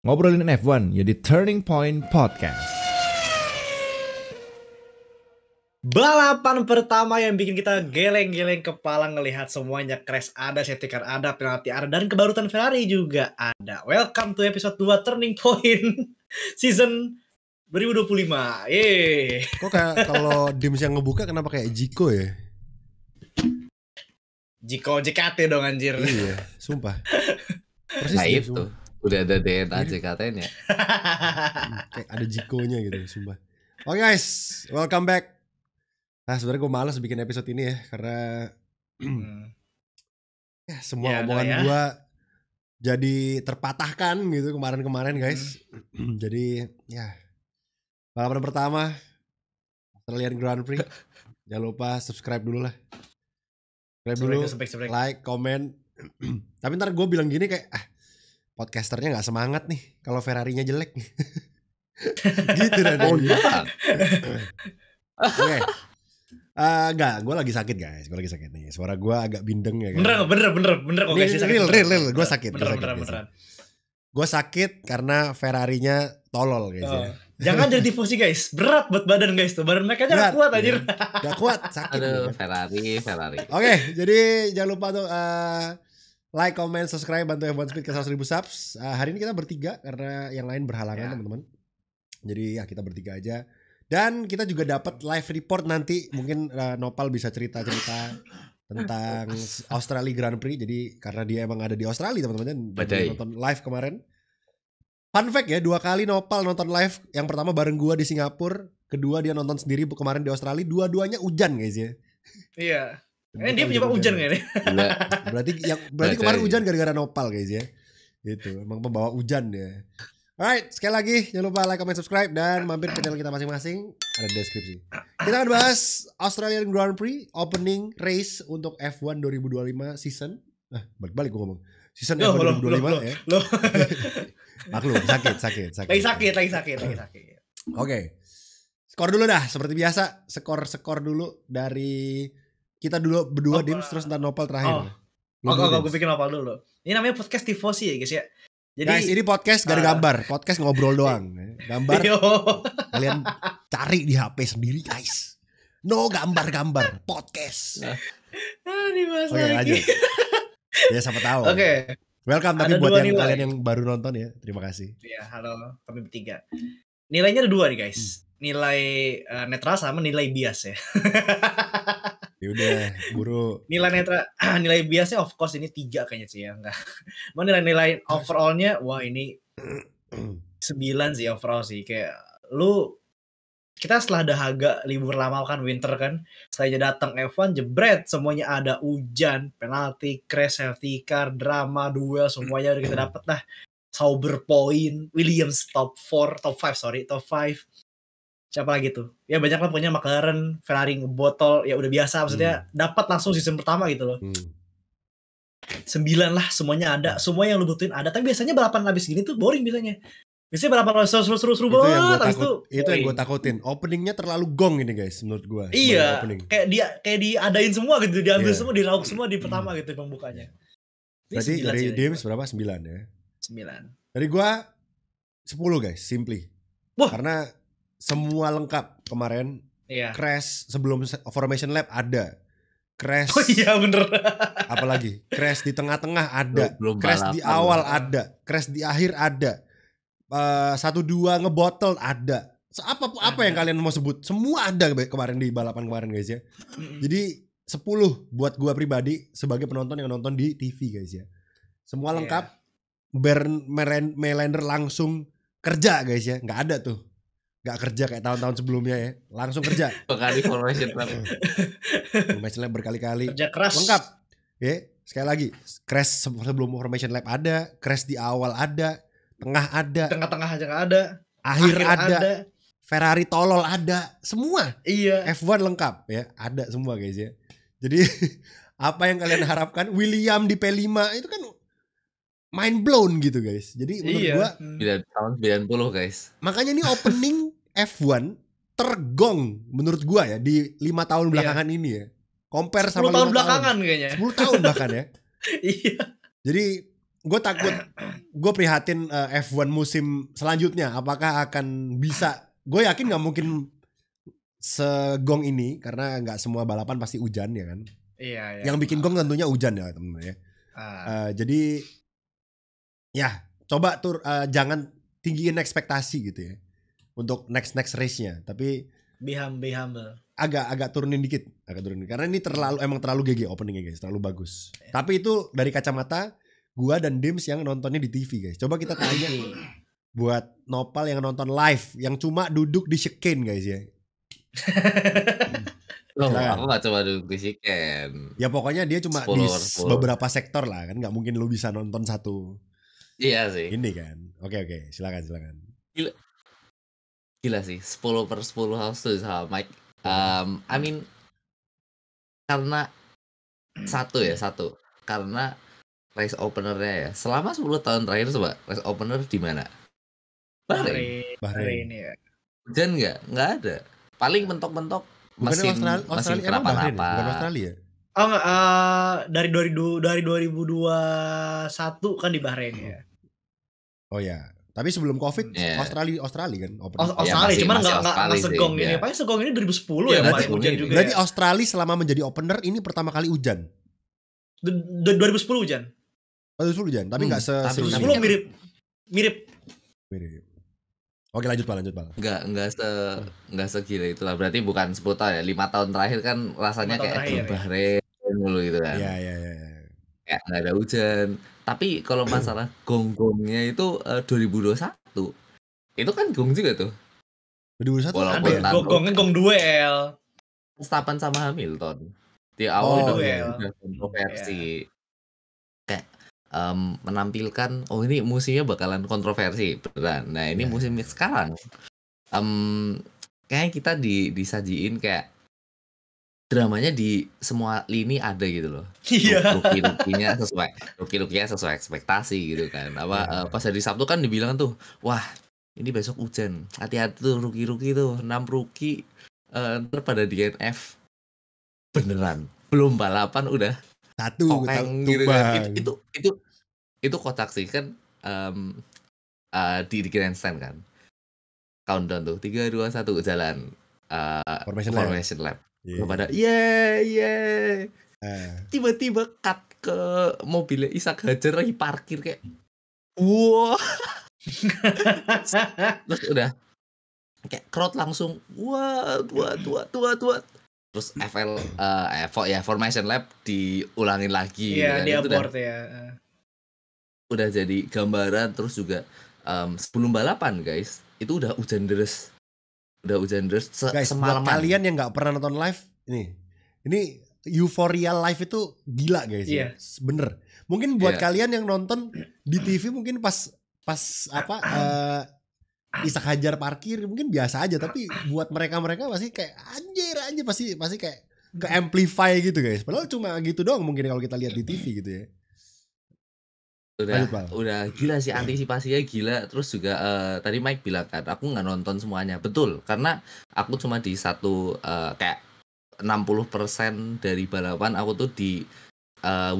Ngobrolin F1 ya di Turning Point Podcast. Balapan pertama yang bikin kita geleng-geleng kepala ngelihat semuanya crash ada, safety car ada, penalti ada, dan kebarutan Ferrari juga ada. Welcome to episode 2 Turning Point season 2025. Yeay. Kok kayak kalau Dims yang ngebuka kenapa kayak Jiko ya? Jiko JKT dong anjir. Iya, sumpah. Persis Nah dia, itu, sumpah. udah ada DNA JKT-nya. Kayak ada Jikonya gitu, sumpah. Oke guys, welcome back. Nah sebenarnya gue malas bikin episode ini ya, karena ya, semua Ya, omongan ya. gue jadi terpatahkan gitu kemarin-kemarin guys. Jadi ya, balapan pertama Australian Grand Prix. Jangan lupa subscribe dulu lah. Subscribe dulu, Subscribe. like, komen. Tapi ntar gue bilang gini kayak podcasternya gak semangat nih kalau Ferrarinya jelek nih. Gitu dan Oke. Oke. Enggak, gue lagi sakit guys. Gue lagi sakit nih. Suara gue agak bindeng ya kan. Bener kok guys. Real. Gue sakit. Beneran. Gue sakit karena Ferrarinya tolol guys ya. Jangan jadi tifosi guys. Berat buat badan guys tuh. Badan mereka aja gak kuat anjir. Gak kuat, sakit. Aduh, ya. Ferrari. Oke, jadi jangan lupa tuh like, comment, subscribe, bantu F1 Speed ke 100.000 subs. Hari ini kita bertiga karena yang lain berhalangan teman-teman. Jadi ya kita bertiga aja. Dan kita juga dapat live report nanti. Mungkin Nopal bisa cerita-cerita tentang Australia Grand Prix. Jadi karena dia emang ada di Australia teman-teman. Dia nonton live kemarin. Fun fact ya, 2 kali Nopal nonton live. Yang pertama bareng gua di Singapura. Kedua dia nonton sendiri kemarin di Australia. Dua-duanya hujan guys ya. Iya. Dia penyebab hujan kayaknya. Berarti kemarin hujan gara-gara Nopal guys ya. Gitu, emang pembawa hujan dia. Alright, sekali lagi jangan lupa like, comment, subscribe dan mampir ke channel kita masing-masing, ada deskripsi. Kita akan bahas Australian Grand Prix opening race untuk F1 2025 season. Balik-balik gue ngomong. Season F1 2025 ya. Maklum, sakit. Lagi sakit. Oke. Skor dulu dah, seperti biasa. Skor dulu dari kita dulu berdua Dims, terus ntar Nopal terakhir. Gue bikin Nopal dulu. Ini namanya podcast tifosi ya guys ya. Jadi, guys, ini podcast gak ada gambar, podcast ngobrol doang. Gambar kalian cari di HP sendiri guys. No gambar, podcast. Oke, lanjut. Ya siapa tahu. Oke. Welcome tapi Ada buat dua yang nilai. kalian yang baru nonton ya, terima kasih. Iya, halo kami bertiga. Nilainya ada 2 nih guys. Nilai netral sama nilai bias ya. Ya udah, buru. Nilai netral, nilai biasnya of course ini 3 kayaknya sih ya, enggak. Mau nilai overallnya, wah ini 9 sih overall sih. Kayak kita setelah dahaga libur lama kan winter kan, setelah datang F1 jebret semuanya ada, hujan, penalti, crash, safety car, drama, duel, semuanya udah kita dapat lah. Sauber point, Williams top 5. Siapa lagi tuh? Ya banyak lah punya McLaren, Ferrari ngebotol, ya udah biasa maksudnya dapat langsung season pertama gitu loh. 9 lah semuanya ada, semua yang lu butuhin ada. Tapi biasanya balapan habis gini tuh boring biasanya. Biasanya balapan seru-seru banget habis itu. Itu yang gue takutin. Openingnya terlalu gong ini guys menurut gue. Iya, kayak diadain semua gitu, diambil semua, diraup semua di pertama gitu pembukanya. Berarti dari Dims berapa? 9 ya? 9. Dari gue 10 guys, simply. Wah. Karena semua lengkap kemarin. Iya. Crash sebelum formation lap ada. Crash. Oh iya bener. Apalagi crash di tengah-tengah ada. Belum Crash balapan di awal ada. Crash di akhir ada. 1-2 ngebotol ada. Apa yang kalian mau sebut? Semua ada kemarin di balapan kemarin guys ya. Jadi 10 buat gua pribadi sebagai penonton yang nonton di TV guys ya. Semua lengkap. Bernd Melander langsung kerja guys ya. Nggak ada tuh. Nggak kerja kayak tahun-tahun sebelumnya ya. Langsung kerja. Bekali formation lap. Formation lap berkali-kali. Kerja keras. Lengkap. Ya, sekali lagi. Crash sebelum formation lap ada. Crash di awal ada. Tengah ada. Tengah-tengah aja nggak ada. Akhir ada. Ferrari tolol ada. Semua. Iya. F1 lengkap ya. Ada semua guys ya. Jadi apa yang kalian harapkan? William di P5 itu kan mind blown gitu guys. Jadi menurut gua tahun 90 guys. makanya ini opening F1 tergong menurut gua ya di 5 tahun belakangan ini ya. Compare sama 10 tahun belakangan kayaknya. 10 tahun bahkan ya. Iya. Jadi gue takut, gue prihatin F1 musim selanjutnya apakah akan bisa. Gue yakin nggak mungkin segong ini karena nggak semua balapan pasti hujan ya kan. Iya. Yang bikin gong tentunya hujan ya temen ya. Jadi ya coba jangan tinggiin ekspektasi gitu ya untuk next race-nya, tapi be humble. agak turunin dikit karena ini emang terlalu GG openingnya guys, terlalu bagus. Tapi itu dari kacamata gua dan Dims yang nontonnya di TV guys. Coba kita tanya buat Nopal yang nonton live, yang cuma duduk di chicane guys ya. Loh, aku gak coba duduk di chicane. Ya pokoknya dia cuma di beberapa sektor lah kan, nggak mungkin lu bisa nonton satu. Iya sih. Ini kan. Oke, silakan. Gila sih, 10/10 harus tuh sama Mike. I mean karena satu karena race openernya ya. Selama 10 tahun terakhir coba race opener di mana? Bahrain ya. Hujan nggak ada. Paling mentok-mentok mesin Australia kenapa-napa. Bukan Australia. Oh enggak, dari 2021 kan di Bahrain ya. Oh ya, tapi sebelum COVID Australia kan open. Australia ya, cuman nggak segong sih, ini. ya. Paling segong ini 2010 ya paling hujan juga. Berarti Australia selama menjadi opener ini pertama kali hujan. 2010 hujan. 2010 hujan, tapi nggak 2010 mirip. Oke, lanjut Pak. Enggak segila itulah. Berarti bukan 10 tahun ya. 5 tahun terakhir kan rasanya kayak Bahrain dulu gitu kan. Iya. Kayak enggak ada hujan. Tapi kalau masalah gong-gongnya itu 2021. Itu kan gong juga tuh. 2021 walaupun ya? Gongnya gong duel. Verstappen sama Hamilton. Di awal duel. udah kontroversi. Kayak menampilkan ini musimnya bakalan kontroversi beneran. Nah ini musim sekarang kayaknya kita disajiin kayak dramanya di semua lini ada gitu loh. Iya. Rookie-nya sesuai ekspektasi gitu kan. Pas hari Sabtu kan dibilang tuh, wah ini besok hujan, hati-hati tuh rookie tuh 6 rookie ntar pada DNF. Beneran belum balapan udah satu gitu kan. Itu kocak sih kan. Di grandstand kan countdown tuh 3, 2, 1 jalan formation lap. Pada tiba-tiba cut ke mobilnya Ishak Hajar lagi parkir kayak wah. Terus udah kayak crowd langsung wah tua. Terus formation lap diulangin lagi. Iya, di abort ya. Udah jadi gambaran. Terus juga sebelum balapan guys, itu udah hujan deras. Guys, semalaman. Buat kalian yang nggak pernah nonton live, ini euforia live itu gila guys. Iya. Bener. Mungkin buat kalian yang nonton di TV mungkin pas Ishak Hajar parkir mungkin biasa aja, tapi buat mereka pasti kayak anjir pasti kayak ke amplify gitu guys. Padahal cuma gitu doang mungkin kalau kita lihat di TV gitu ya. Udah gila sih, antisipasinya gila. Terus juga tadi Mike bilang kan aku nggak nonton semuanya. Betul, karena aku cuma di satu kayak 60% dari balapan aku tuh di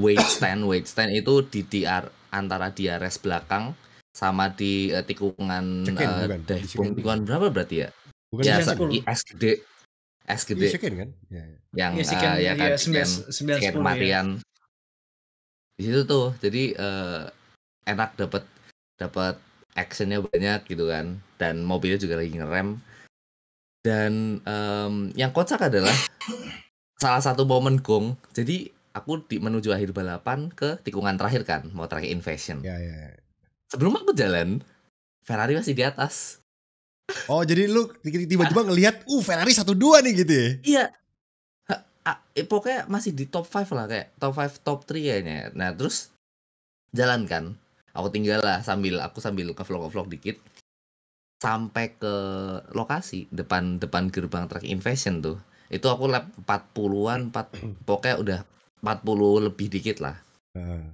weight stand itu di antara DRS belakang sama di tikungan tikungan berapa berarti ya? Bukan ya S gede kan? Sekian kematian. Di situ tuh jadi enak dapat actionnya banyak gitu kan, dan mobilnya juga lagi ngerem. Dan yang kocak adalah salah satu momen gong. Jadi aku menuju akhir balapan ke tikungan terakhir kan, mau terakhir Invasion. Ya. Sebelum aku jalan, Ferrari masih di atas. Oh, jadi lu tiba-tiba ngelihat Ferrari 1-2 nih gitu ya? Iya. Pokoknya masih di top 5 lah, kayak top 5 top 3 kayaknya. Nah terus jalan kan, aku tinggal lah sambil ke vlog dikit sampai ke lokasi depan gerbang track Invasion tuh. Itu aku lap 40-an, pokoknya udah 40 lebih dikit lah.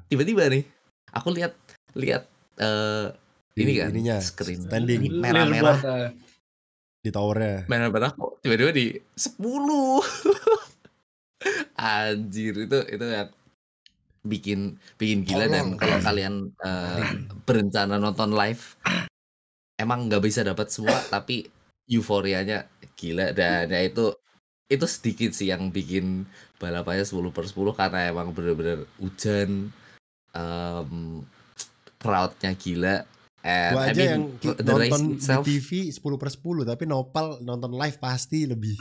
Tiba-tiba nih aku lihat ini kan screen standing merah-merah di towernya. Merah-merah kok tiba-tiba di 10. Anjir, itu ya bikin gila. Dan kalau kalian berencana nonton live, emang nggak bisa dapat semua, tapi euforianya gila. Dan ya itu sedikit sih yang bikin balapannya 10/10 karena emang bener-bener hujan, crowdnya gila. And Gua I aja mean, yang the race nonton di itself, TV 10/10, tapi Nopal nonton live pasti lebih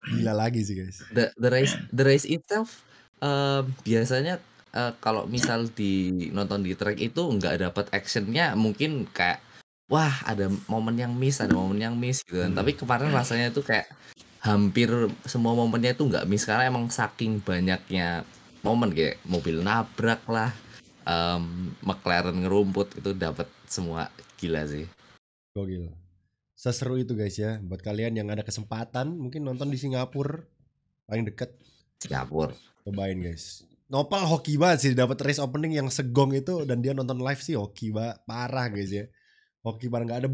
gila lagi sih guys. the race itself, biasanya kalau misal nonton di track itu nggak dapat actionnya, mungkin kayak wah ada momen yang miss gitu kan. Tapi kemarin rasanya itu kayak hampir semua momennya itu nggak miss karena emang saking banyaknya momen, kayak mobil nabrak lah, McLaren ngerumput, itu dapat semua. Gila sih. Gokil. Seseru itu guys ya. Buat kalian yang ada kesempatan mungkin nonton di Singapura, paling deket, Singapura. cobain guys. Nopal hoki banget sih dapat race opening yang segong itu, dan dia nonton live sih hoki parah guys ya. Hoki parah, nggak ada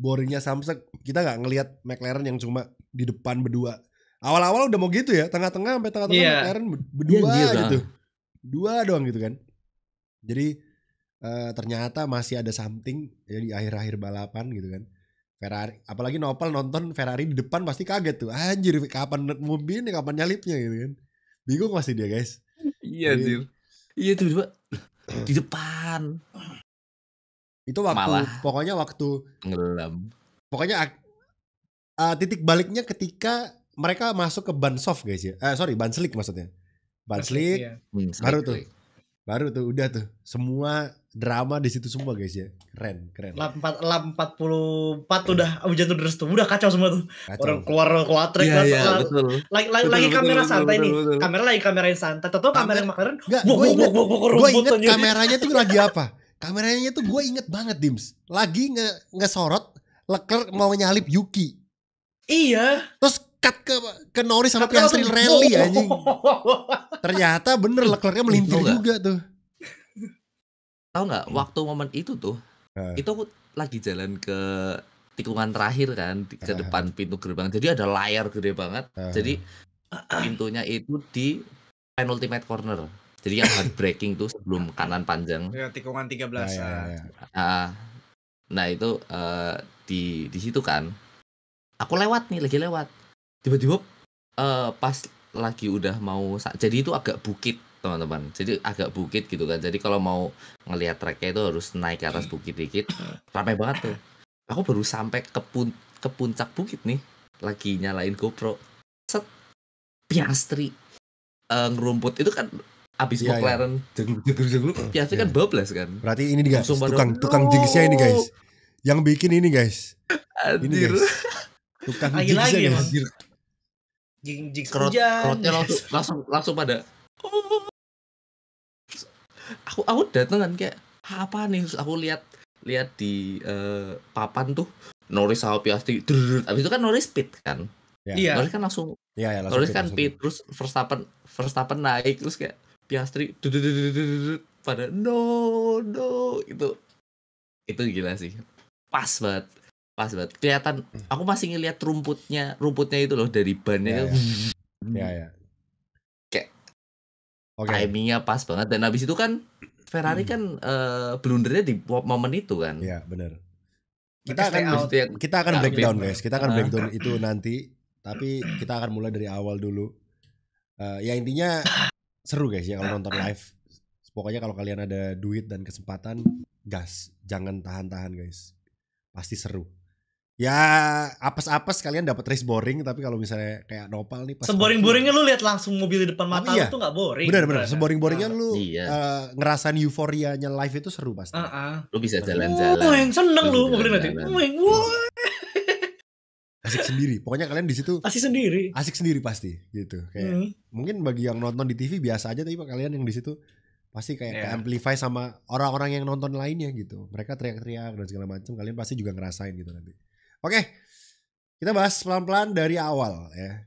boringnya samsek. Kita nggak ngelihat McLaren yang cuma di depan berdua. Awal-awal udah mau gitu ya, tengah-tengah sampai tengah-tengah McLaren berdua gitu. Dua doang gitu kan. Jadi ternyata masih ada something ya di akhir-akhir balapan gitu kan. Ferrari, apalagi Nopal nonton Ferrari di depan pasti kaget tuh. Anjir, kapan mobil ini, kapan nyalipnya gitu kan. Bingung pasti dia guys. Iya sih. Iya tiba-tiba di depan. Itu waktu Malah pokoknya waktu ngelam. Pokoknya titik baliknya ketika mereka masuk ke ban soft guys ya. Ban slick maksudnya. Ban slick. Iya. Baru tuh udah tuh semua drama di situ semua guys ya. Keren. Lap 44 tuh udah hujan tuh deras tuh. Udah kacau semua tuh. Kacau. Orang keluar track Iya, betul. lagi kamera santai nih. Betul. Kamera lagi kamerain santai. Tahu kamera yang McLaren. Gue inget kameranya tuh lagi apa? Kameranya tuh gue inget banget Dims. Lagi ngesorot Leclerc mau nyalip Yuki. Iya. Terus cut ke Norris sama Piastri rally anjing. Ternyata bener Leclerc-nya melintir juga tuh. Tahu nggak waktu momen itu tuh, itu aku lagi jalan ke tikungan terakhir kan, ke depan pintu gerbang. Jadi ada layar gede banget. Jadi pintunya itu di penultimate corner. Jadi yang hard braking tuh sebelum kanan panjang. Ya, tikungan 13. Nah itu di situ kan. Aku lagi lewat. Tiba-tiba pas lagi udah mau, jadi itu agak bukit teman-teman. Jadi agak bukit gitu kan. Jadi kalau mau ngelihat tracknya itu harus naik ke atas bukit dikit. Ramai banget tuh. Aku baru sampai ke puncak bukit nih, lagi nyalain GoPro. Set, Piastri ngerumput itu kan abis McLaren jegluk. Piastri kan bablas kan. Berarti ini guys, tukang jinxnya ini guys. Yang bikin ini guys. Ini guys. Tukang jinxnya guys. Jinx hujan. Crowdnya langsung pada. Aku dateng kan kayak apa nih? Terus aku lihat di papan tuh Norris sama Piastri. Abis itu kan Norris pit kan. Iya. Norris kan langsung. Norris kan pit, terus Verstappen naik, terus kayak Piastri pada no itu gila sih. Pas banget kelihatan. Aku masih ngeliat rumputnya itu loh dari bannya. Ya. Kayak timingnya pas banget. Dan habis itu kan Ferrari kan blundernya di momen itu kan. Iya benar. Kita akan breakdown guys. Kita akan breakdown itu nanti. Tapi kita akan mulai dari awal dulu. Ya intinya seru guys ya kalau nonton live. Pokoknya kalau kalian ada duit dan kesempatan, gas, jangan tahan-tahan guys. Pasti seru. Ya apes-apes kalian dapat race boring, tapi kalau misalnya kayak Nopal nih pas seboring-boringnya lu lihat langsung mobil di depan mata lu tuh nggak boring. Bener seboring-boringnya lu ngerasain euforianya live itu seru pasti. Lu bisa jalan-jalan. Yang seneng lu mobil nanti. Asik sendiri. Pokoknya kalian di situ asik sendiri pasti gitu. Kayak mungkin bagi yang nonton di TV biasa aja, tapi kalian yang di situ pasti kayak amplify sama orang-orang yang nonton lainnya gitu. Mereka teriak-teriak dan segala macam, kalian pasti juga ngerasain gitu nanti. Oke, kita bahas pelan-pelan dari awal ya.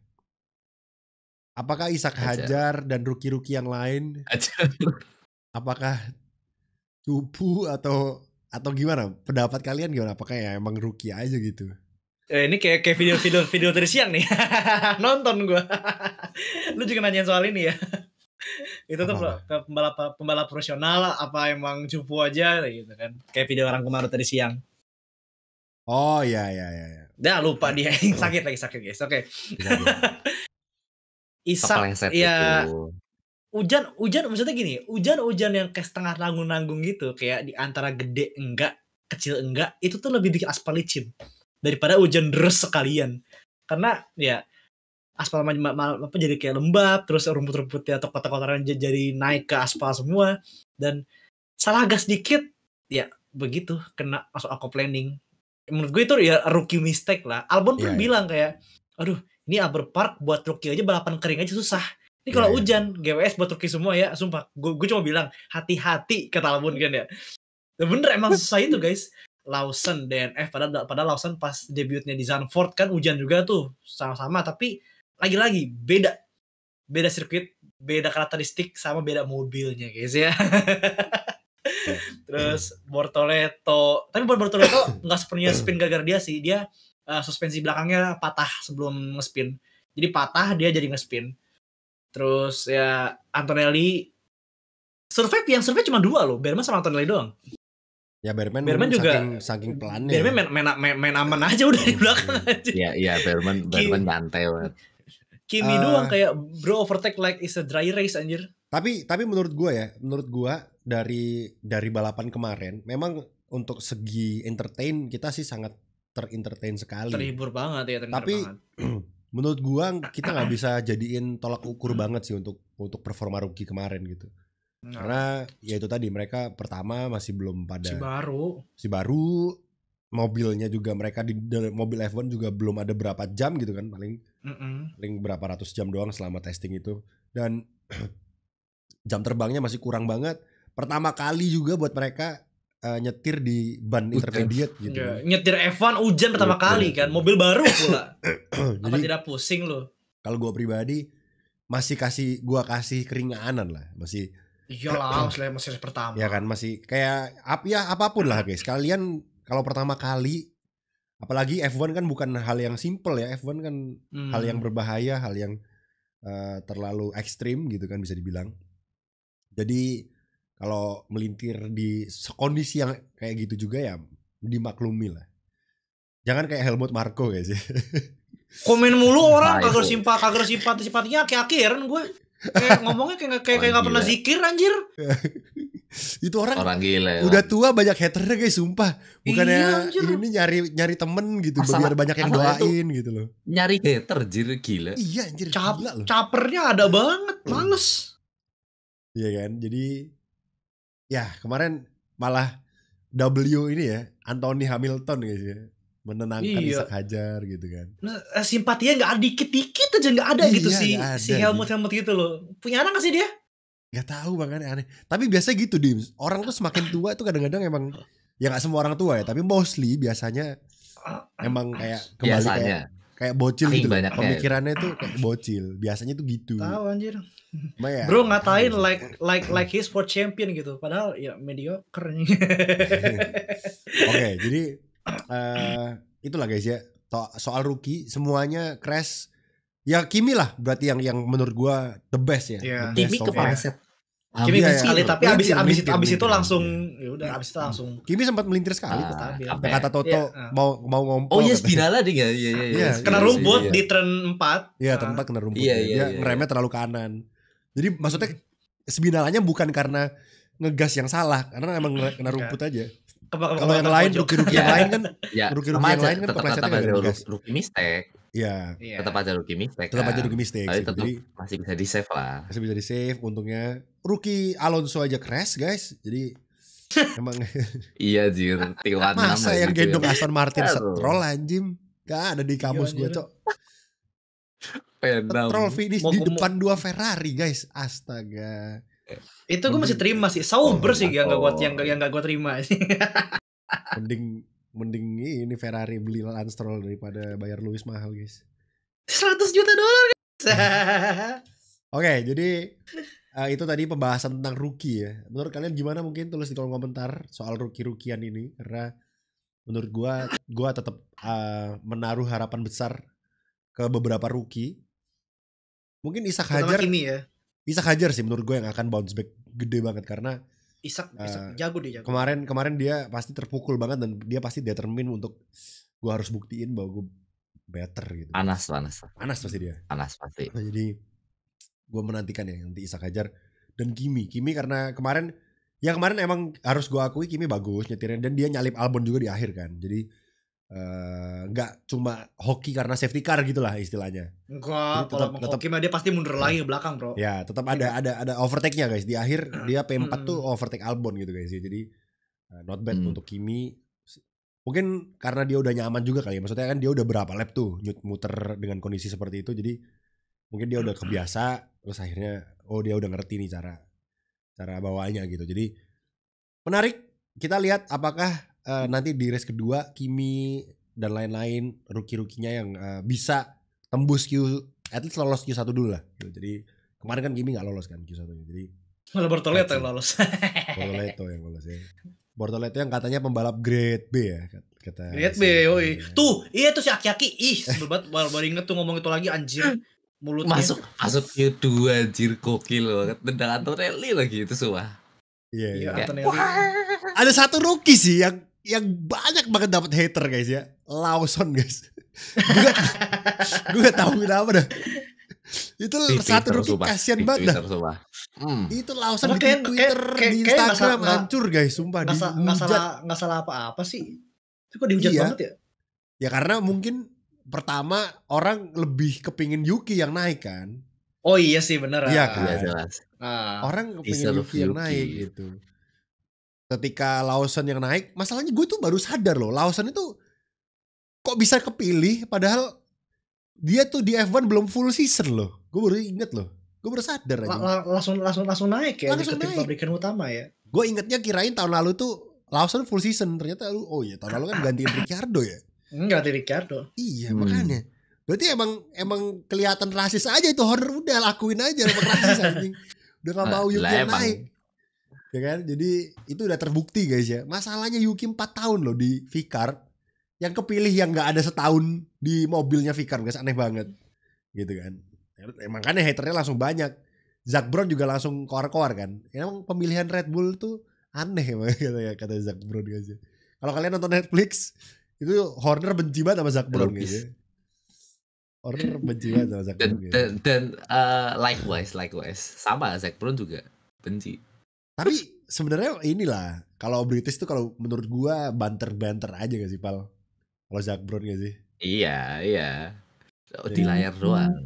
Apakah Ishak Hadjar dan rookie-rookie yang lain? Apakah cupu atau gimana? Pendapat kalian gimana? Apakah ya emang rookie aja gitu? Ini kayak video tadi siang nih. Nonton gue. Lu juga nanyain soal ini ya. Itu tuh Apa-apa? pembalap profesional apa emang cupu aja gitu kan. Kayak video orang kemarin tadi siang. Oh iya. Dah lupa dia sakit guys. Oke. Bisa. Isak Kepleset ya itu. hujan maksudnya gini, hujan yang kayak setengah nanggung-nanggung gitu, kayak di antara gede enggak, kecil enggak, itu tuh lebih bikin aspal licin daripada hujan deras sekalian. Karena ya aspal apa jadi kayak lembab, terus rumput-rumputnya atau kotor-kotoran jadi naik ke aspal semua, dan salah gas dikit ya begitu kena masuk aquaplaning. Menurut gue itu ya rookie mistake lah. Albon pun Iya. bilang kayak, aduh ini Albert Park buat rookie aja balapan kering aja susah. Ini Iya. kalau hujan, GWS buat rookie semua ya, sumpah. Gue cuma bilang hati-hati kata Albon kan ya. Dan bener emang susah itu guys. Lawson, DNF, padahal Lawson pas debutnya di Zandvoort kan hujan juga tuh sama-sama, tapi lagi-lagi beda sirkuit, beda karakteristik sama beda mobilnya guys ya. Terus Bortoleto, tapi Bortoleto nggak sepenuhnya spin gara-gara dia sih, dia suspensi belakangnya patah sebelum ngespin, jadi patah dia jadi ngespin. Terus ya Antonelli yang survive cuma 2 loh, Berman sama Antonelli doang. Ya Berman juga saking pelannya. Berman main aman aja udah di belakang aja. Iya Berman nyantai banget. Kimi doang kayak bro overtake like is a dry race anjir. Tapi menurut gua dari balapan kemarin memang untuk segi entertain kita sih sangat terentertain sekali. Terhibur banget ya. Tapi menurut gua kita nggak bisa jadiin tolak ukur banget sih untuk performa rookie kemarin gitu. Karena ya itu tadi mereka pertama masih belum pada si baru mobilnya juga mereka di mobil F1 juga belum ada berapa jam gitu kan, paling berapa ratus jam doang selama testing itu, dan jam terbangnya masih kurang banget. Pertama kali juga buat mereka nyetir di ban intermediate gitu. Ya, nyetir F1 hujan pertama kali kan, mobil baru pula. Apa tidak pusing lo? Kalau gue pribadi masih kasih keringanan lah, masih. Iyalah, masih pertama. Ya kan masih kayak apapun lah guys. Kalian kalau pertama kali, apalagi F1 kan bukan hal yang simple ya. F1 kan hal yang berbahaya, hal yang terlalu ekstrim gitu kan bisa dibilang. Jadi kalau melintir di kondisi yang kayak gitu juga ya dimaklumi lah. Jangan kayak Helmut Marko guys. Komen mulu orang kagak simpatinya akhir-akhiran gue. Kayak ngomongnya kayak nggak pernah zikir anjir. Itu orang gila. Udah tua banyak haternya guys, sumpah. Bukannya ini nyari temen gitu, biar banyak yang doain gitu loh. Nyari hater gila. Iya anjir, gila loh. Capernya ada banget, males. Iya kan, jadi ya kemarin malah W ini ya, Anthony Hamilton guys ya, menenangkan Isak Hadjar gitu kan. Simpatinya nggak dikit-dikit aja nggak ada gitu si Helmut gitu loh. Punya anak nggak sih dia? Gak tahu makanya aneh. Tapi biasa gitu Dims. Orang tuh semakin tua tuh kadang-kadang emang ya nggak semua orang tua ya, tapi mostly biasanya emang kayak kembali kayak bocil gitu. Pemikirannya tuh kayak bocil. Biasanya tuh gitu. Tahu anjir. Ya, bro ngatain like his sport champion gitu. Padahal ya mediocre. Oke, jadi itulah guys ya. Soal rookie semuanya crash. Ya Kimi lah berarti yang menurut gua the best ya. Yeah. Kimi kepleset. Kimi sekali tapi abis itu langsung ya udah abis itu langsung. Kimi sempat melintir sekali. Kata Toto mau ngompol. Oh iya spinala dia. Iya. Kena rumput di turn 4. Iya, turn 4 kena rumput. Dia ngeremnya terlalu kanan. Jadi maksudnya spinalanya bukan karena ngegas yang salah, karena emang kena rumput aja. Kalau yang lain rookie yang lain kan rookie yang lain kan keplesetnya enggak gas. Rookie mistake. Iya. Tetap aja rookie mistake. Jadi masih bisa di save lah. Masih bisa di save. Untungnya rookie Alonso aja crash guys. Jadi emang iya jir. Masa yang gendong Aston Martin Stroll anjim. Gak ada di kamus gue cok. Stroll finish di depan 2 Ferrari guys. Astaga. Itu gue masih terima sih. Sauber sih yang gak gue terima sih. Mending ini Ferrari beli Lance Stroll daripada bayar Lewis mahal guys. $100 juta guys. Oke, jadi itu tadi pembahasan tentang rookie ya. Menurut kalian gimana, mungkin tulis di kolom komentar soal rookie-rookian ini. Karena menurut gua tetap menaruh harapan besar ke beberapa rookie. Mungkin Isak Hadjar. Isak Hajar sih menurut gue yang akan bounce back gede banget karena Isak jago dia jago. kemarin dia pasti terpukul banget dan dia pasti determine untuk gue harus buktiin bahwa gue better gitu. Panas Pasti dia. Panas pasti. Nah, jadi gue menantikan ya nanti Isak Hajar dan Kimi karena kemarin emang harus gue akui Kimi bagus nyetirnya dan dia nyalip Albon juga di akhir kan. Jadi nggak cuma hoki karena safety car gitulah istilahnya. Enggak, kalau hoki mah dia pasti mundur lagi ke belakang, bro. Ya, tetap ada overtake-nya guys. Di akhir dia P4 tuh overtake Albon gitu guys. Jadi not bad untuk Kimi. Mungkin karena dia udah nyaman juga kali ya. Maksudnya kan dia udah berapa lap tuh muter dengan kondisi seperti itu. Jadi mungkin dia udah kebiasa terus akhirnya dia udah ngerti nih cara bawanya gitu. Jadi menarik. Kita lihat apakah nanti di race kedua Kimi dan lain-lain rookie-rukinya yang bisa tembus at least lolos Q1 dulu lah gitu. Jadi kemarin kan Kimi gak lolos kan Q1 jadi malah Bortoleto yang lolos. Bortoleto yang katanya pembalap grade B ya kata grade B yoi. Tuh si Aki-Aki sebel banget baru inget tuh ngomong itu lagi anjir mulutnya masuk Q2 anjir gokil banget tendang Antonelli lagi itu semua. Iya. Antonelli. Ada satu rookie sih yang banyak banget dapat hater guys ya. Lawson guys. Gue gak tahu kenapa dah. Itu satu rookie kasihan banget dah. Itu Lawson di Twitter, di Instagram hancur guys, sumpah. Nggak salah apa-apa sih. Itu kok dihujat banget ya? Ya karena mungkin pertama orang lebih kepingin Yuki yang naik kan. Oh iya sih bener. Iya kan. Jelas. Orang kepingin Yuki yang naik gitu. Ketika Lawson yang naik, masalahnya gue tuh baru sadar loh, Lawson itu kok bisa kepilih padahal dia tuh di F1 belum full season loh. Gue baru inget loh. Gue baru sadar aja. Langsung naik ya langsung di tim pabrikan utama ya. Gue ingetnya kirain tahun lalu tuh Lawson full season. Ternyata tahun lalu kan gantiin Ricciardo ya. Enggak ganti Ricciardo. Iya makanya. Berarti emang kelihatan rasis aja itu Horner udah lakuin aja rasis anjing. Udah gak mau Yuki yang naik. Ya kan, jadi itu udah terbukti guys ya. Masalahnya Yuki 4 tahun loh di Vicar, yang kepilih yang nggak ada setahun di mobilnya Vicar guys, aneh banget, gitu kan. Makanya haternya langsung banyak. Zak Brown juga langsung koar-koar kan. Emang pemilihan Red Bull tuh aneh kata Zak Brown guys ya. Kalau kalian nonton Netflix, itu Horner benci banget sama Zak Brown guys ya. Horner benci banget sama Zak Brown. Dan likewise sama Zak Brown juga benci. Tapi sebenarnya inilah kalau British tuh kalau menurut gua banter aja gak sih Pal? Kalau Zak Brown gak sih? Iya. Di layar doang.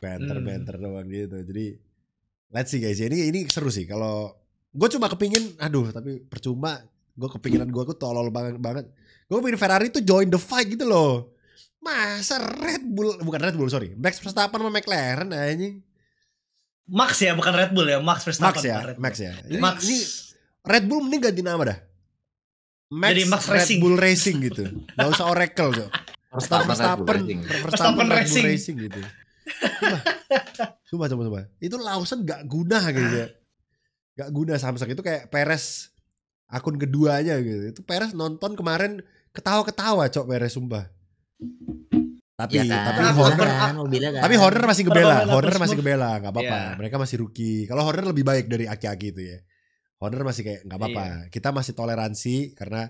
Banter doang gitu. Jadi let's see guys. Ini seru sih. Kalau gue cuma kepingin, tapi percuma. Gue kepinginan gue tolol banget. Gue kepingin Ferrari tuh join the fight gitu loh. Masa Max Verstappen sama McLaren anjing. Max ya, bukan Red Bull ya, Max Verstappen. Max ya. Ini Red Bull mending ganti nama dah. Jadi Max Red Racing. Bull Racing gitu. Gak usah Oracle tuh. Verstappen Racing gitu. Sumpah. Itu Lawson gak guna gitu ya. Gak guna Samsung itu kayak Perez akun keduanya gitu. Itu Perez nonton kemarin ketawa-ketawa Perez sumpah. Tapi Horner masih ngebela. Gak apa-apa. Mereka masih rookie. Kalau Horner lebih baik dari Aki-Aki itu ya. Horner masih kayak gak apa-apa. Kita masih toleransi karena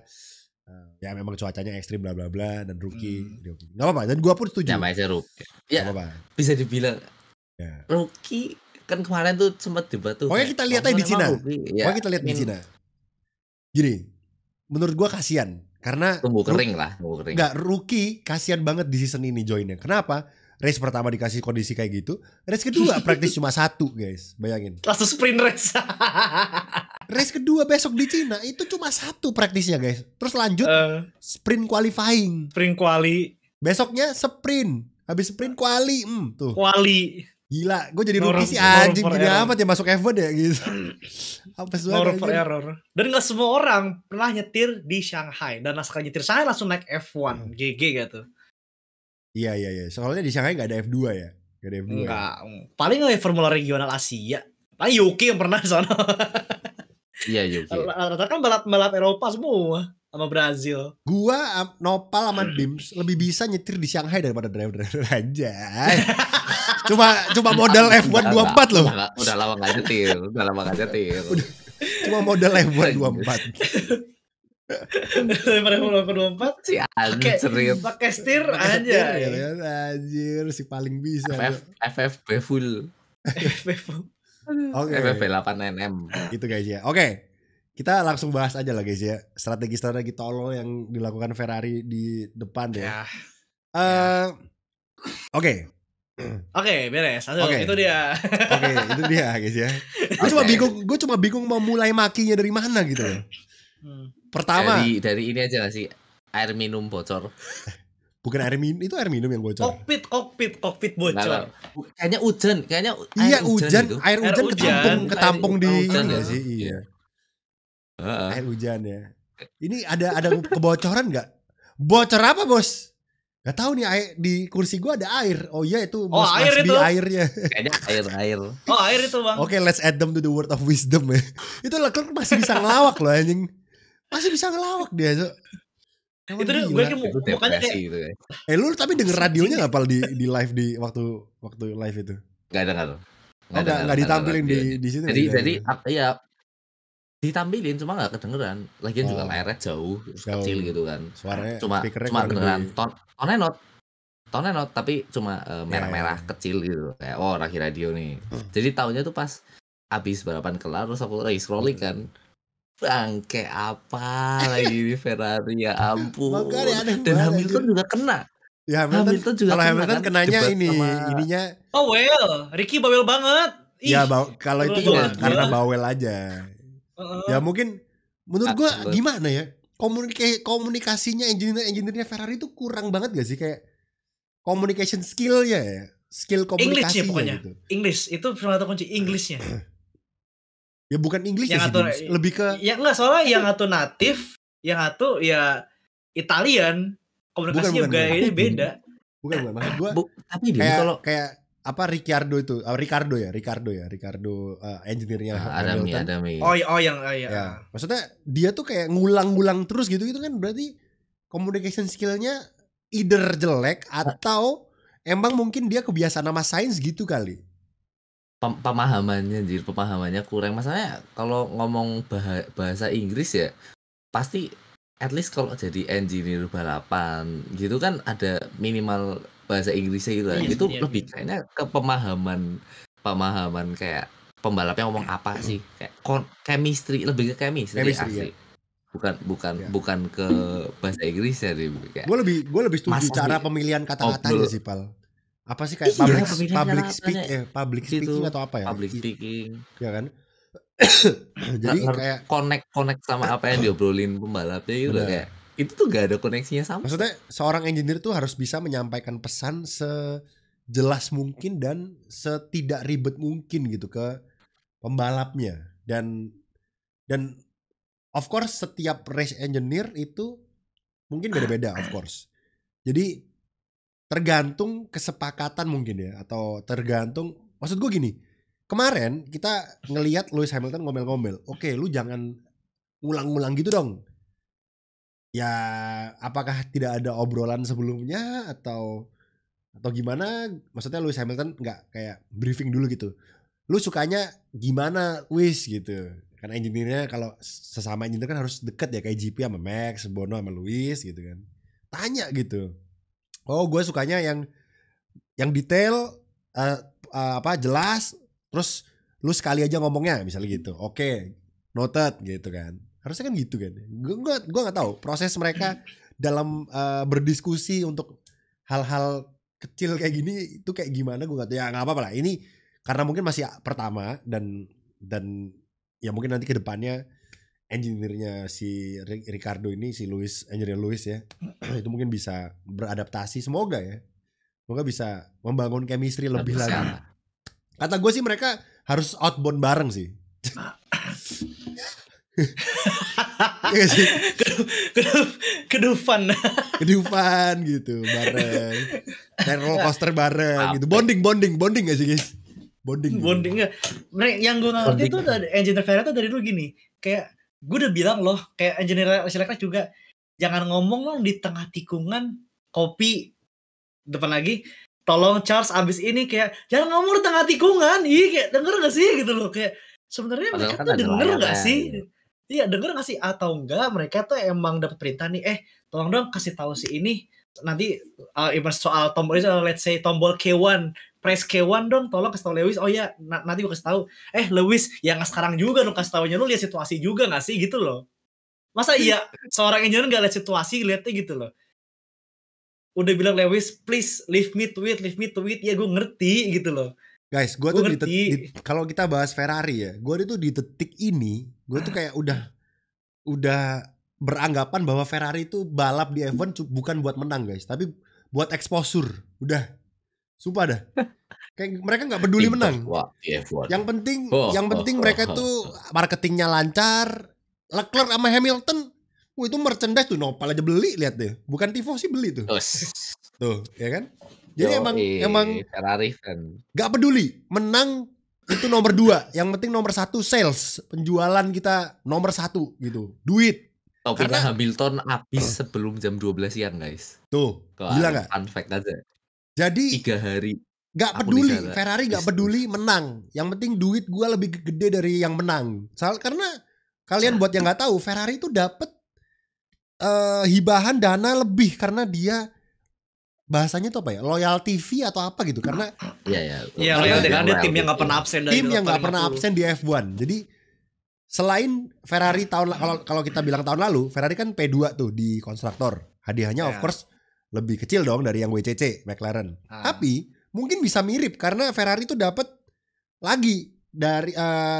ya memang cuacanya ekstrim bla bla bla dan rookie. Gak apa-apa. Dan gua pun setuju. Namanya rookie. Ya, gak apa-apa. Bisa dibilang rookie kan kemarin tuh sempat debat tuh. Pokoknya kita lihat aja di Cina. Pokoknya kita lihat di Cina. Gini, menurut gua kasihan. Karena tumbuh kering. Enggak, rookie kasihan banget di season ini joinnya. Kenapa? Race pertama dikasih kondisi kayak gitu. Race kedua praktis cuma 1 guys. Bayangin. Langsung sprint race. Race kedua besok di Cina itu cuma 1 praktisnya guys. Terus lanjut sprint qualifying. Sprint quali. Besoknya sprint. Habis sprint quali. Tuh. Quali. Gila, gue jadi rookie sih anjing gini amat ya masuk F1 ya gitu. Apa error. Dan gak semua orang pernah nyetir di Shanghai. Dan sekali nyetir Shanghai langsung naik F1. GG gitu. Iya. Soalnya di Shanghai gak ada F2 ya. Gak ada F2. Enggak. Paling gak Formula Regional Asia. Paling Yuki yang pernah di sana. Iya Yuki. Rata-rata kan balap Eropa semua. sama Brazil. Gua Nopal sama Dims lebih bisa nyetir di Shanghai daripada driver aja. Cuma modal F1 24 loh. Udah lama gak nyetir. Cuma modal F1 24. Daripada F1 24 Si anjir. pakai setir Pakai setir, aja. gitu kan. Anjir si paling bisa. FFB full. Oke. FFB 8NM. Gitu guys ya. Oke. Kita langsung bahas aja lah guys ya. Strategi-strategi tolol yang dilakukan Ferrari di depan ya. Oke. Oke, beres. Itu dia. Oke, itu dia guys ya. Gue cuma bingung mau mulai makinya dari mana gitu loh. Pertama dari ini aja gak sih? Air minum bocor. Bukan air minum, itu air minum yang bocor. Kokpit bocor. Kayaknya hujan, Iya hujan, gitu. air hujan ketampung di hujan ini ya? gak sih? Iya. Air hujan ya. Ini ada kebocoran nggak? Bocor apa bos? Gak tahu nih di kursi gua ada air. Oh iya itu air itu. airnya. Kayaknya air. Oh air itu bang. Oke, let's add them to the word of wisdom ya. Itu Leclerc masih bisa ngelawak loh anjing. Masih bisa ngelawak dia. So. Itu gue mukanya kayak gitu ya. Lu tapi denger radionya nggak pal di live di waktu live itu? Nggak dengar. Nggak ditampilin di sini. Jadi ya ditampilin cuma nggak kedengeran. Lagian juga layarnya jauh, kecil gitu kan. Suaranya cuma kedengeran tonnya not tapi cuma merah-merah kecil gitu. Kayak lagi radio nih. Jadi taunya tuh pas abis balapan kelar terus aku lagi scrolling kan. Bangke apa lagi di Ferrari ya ampun. Dan Hamilton juga kena. Ya Hamilton juga kalau Hamilton kenanya ininya. Oh Ricky bawel banget. Ya kalau itu cuma karena bawel aja. Ya mungkin menurut gua gimana ya? Komunikasinya engineer-nya Ferrari itu kurang banget gak sih kayak communication skill-nya ya? Skill komunikasinya pokoknya. gitu. English itu salah satu kunci English-nya. Ya bukan English yang sih, lebih ke ya enggak soalnya yang satu native, yang satu ya Italian, komunikasinya juga ini beda. Bukan maksud gua. Tapi dia kayak apa Ricardo engineer-nya Hamilton. Oh yang ya. Maksudnya dia tuh kayak ngulang-ngulang terus gitu kan berarti communication skill-nya either jelek atau emang mungkin dia kebiasaan sama sains gitu kali. Pemahamannya kurang. Masalahnya kalau ngomong bahasa Inggris ya pasti at least kalau jadi engineer balapan gitu kan ada minimal bahasa Inggrisnya gitu kan. Itu lebih kayaknya ke pemahaman kayak pembalapnya ngomong apa sih, kayak chemistry, lebih ke chemistry asli. Ya. Bukan ke bahasa Inggris ya. Gue lebih setuju cara pemilihan kata-katanya sih Pal. Apa sih kayak public speaking atau apa ya? Public speaking. Ya kan? Jadi kayak connect sama apa yang diobrolin pembalapnya gitu kayak itu tuh gak ada koneksinya sama. Maksudnya seorang engineer tuh harus bisa menyampaikan pesan sejelas mungkin dan setidak ribet mungkin gitu ke pembalapnya dan of course setiap race engineer itu mungkin beda-beda of course. Jadi tergantung kesepakatan mungkin ya atau tergantung maksud gue gini. Kemarin kita ngelihat Lewis Hamilton ngomel-ngomel. Oke, lu jangan ngulang-ngulang gitu dong. Ya, apakah tidak ada obrolan sebelumnya atau gimana? Maksudnya Lewis Hamilton nggak kayak briefing dulu gitu. Lu sukanya gimana, Lewis gitu. Karena engineer-nya kalau sesama engineer kan harus deket ya kayak GP sama Max, Bono sama Lewis gitu kan. Tanya gitu. Oh, gue sukanya yang detail, jelas. Terus lu sekali aja ngomongnya misalnya gitu. Oke, noted gitu kan. Harusnya kan gitu kan. Gue nggak tahu proses mereka dalam berdiskusi untuk hal-hal kecil kayak gini itu kayak gimana, gue nggak tahu. Ya nggak apa-apa lah. Ini karena mungkin masih pertama dan ya mungkin nanti kedepannya engineer-nya si Ricardo ini, si engineer Lewis ya, itu mungkin bisa beradaptasi. Semoga bisa membangun chemistry lebih lagi. Kata gue sih mereka harus outbound bareng sih. Iya sih. Kedufan gitu bareng. Roller coaster bareng gitu. Bonding gak sih guys? Bonding gak. Yang gue gak ngerti tuh engineer Ferrari tuh dari dulu gini. Kayak gue udah bilang loh, kayak engineer Leclerc juga, jangan ngomong loh di tengah tikungan kopi depan lagi. Tolong Charles abis ini kayak jangan ngomong di tengah tikungan. Iya kayak denger gak sih gitu loh, kayak sebenarnya Padahal mereka kan tuh ada denger gak layarnya, sih? gitu. Iya denger gak sih atau enggak mereka tuh emang dapat perintah nih, tolong dong kasih tahu si ini nanti soal tombol let's say tombol K1, press K1 dong, tolong kasih tahu Lewis. Oh ya, nanti gue kasih tahu. Lewis, yang sekarang juga dong kasih tahunya, lu lihat situasi juga gak sih gitu loh. Masa iya seorang engineer gak lihat situasi, lihatnya gitu loh. Udah bilang Lewis, please leave me to it, ya gue ngerti gitu loh. Guys, gue tuh kalau kita bahas Ferrari ya, gue tuh di detik ini, gue tuh kayak udah beranggapan bahwa Ferrari itu balap di F1 bukan buat menang guys, tapi buat exposure. Udah, sumpah dah. Kayak mereka nggak peduli menang. Yang penting mereka tuh marketingnya lancar. Leclerc sama Hamilton, itu merchandise tuh Nopal aja beli, lihat deh. Bukan tifosi beli tuh. Tuh, ya kan? Jadi emang Ferrari fan. Gak peduli menang itu nomor 2, yang penting nomor 1 sales, penjualan kita nomor 1 gitu, duit. Topiknya Hamilton habis sebelum jam 12 siang guys. Tuh, gila gak? Fun fact aja. Jadi 3 hari. Gak peduli, Ferrari gak peduli menang. Yang penting duit gua lebih gede dari yang menang. Karena kalian buat yang gak tahu, Ferrari itu dapet hibahan dana lebih karena dia bahasanya tuh apa ya, loyalty fee atau apa gitu, karena karena dia tim yang nggak pernah absen dari tim yang nggak pernah absen di F1. Jadi selain Ferrari kalau kita bilang tahun lalu, Ferrari kan P2 tuh di konstruktor, hadiahnya of course lebih kecil dong dari yang WCC McLaren. Tapi mungkin bisa mirip karena Ferrari tuh dapat lagi dari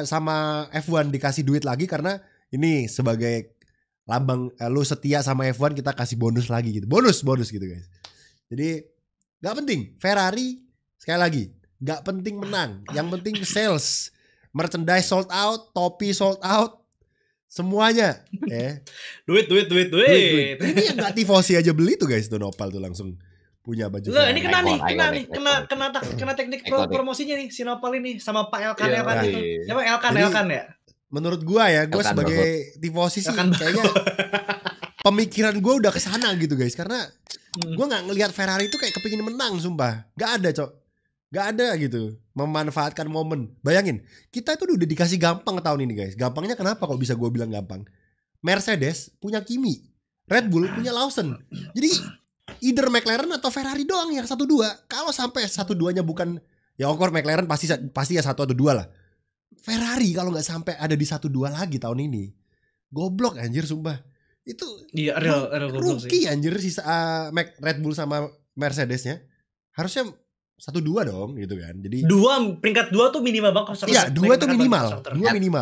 sama F1 dikasih duit lagi karena ini sebagai lambang lu setia sama F1, kita kasih bonus lagi gitu, bonus gitu guys. Jadi gak penting Ferrari, sekali lagi gak penting menang, yang penting sales, merchandise sold out, topi sold out, semuanya. Duit. Ini yang gak tifosi aja beli tuh guys, tuh Nopal tuh langsung punya baju. Lah ini kena teknik promosinya nih si Nopal ini sama Pak Elkan itu. Siapa Elkan ya? Menurut gua sebagai tifosi sih kayaknya pemikiran gue udah kesana gitu guys, karena gue nggak ngelihat Ferrari itu kayak kepingin menang, sumpah. Gak ada gitu memanfaatkan momen. Bayangin, kita itu udah dikasih gampang tahun ini guys. Gampangnya kenapa kok bisa gue bilang gampang? Mercedes punya Kimi, Red Bull punya Lawson. Jadi either McLaren atau Ferrari doang yang 1-2. Kalau sampai 1-2-nya bukan, ya of course McLaren pasti ya 1 atau 2 lah. Ferrari kalau nggak sampai ada di 1-2 lagi tahun ini, goblok anjir sumpah. Itu rookie anjir sisa Red Bull sama Mercedesnya harusnya 1-2 dong gitu kan. Jadi peringkat 2 tuh minimal banget. Iya, 2 tuh minimal. 2 minimal.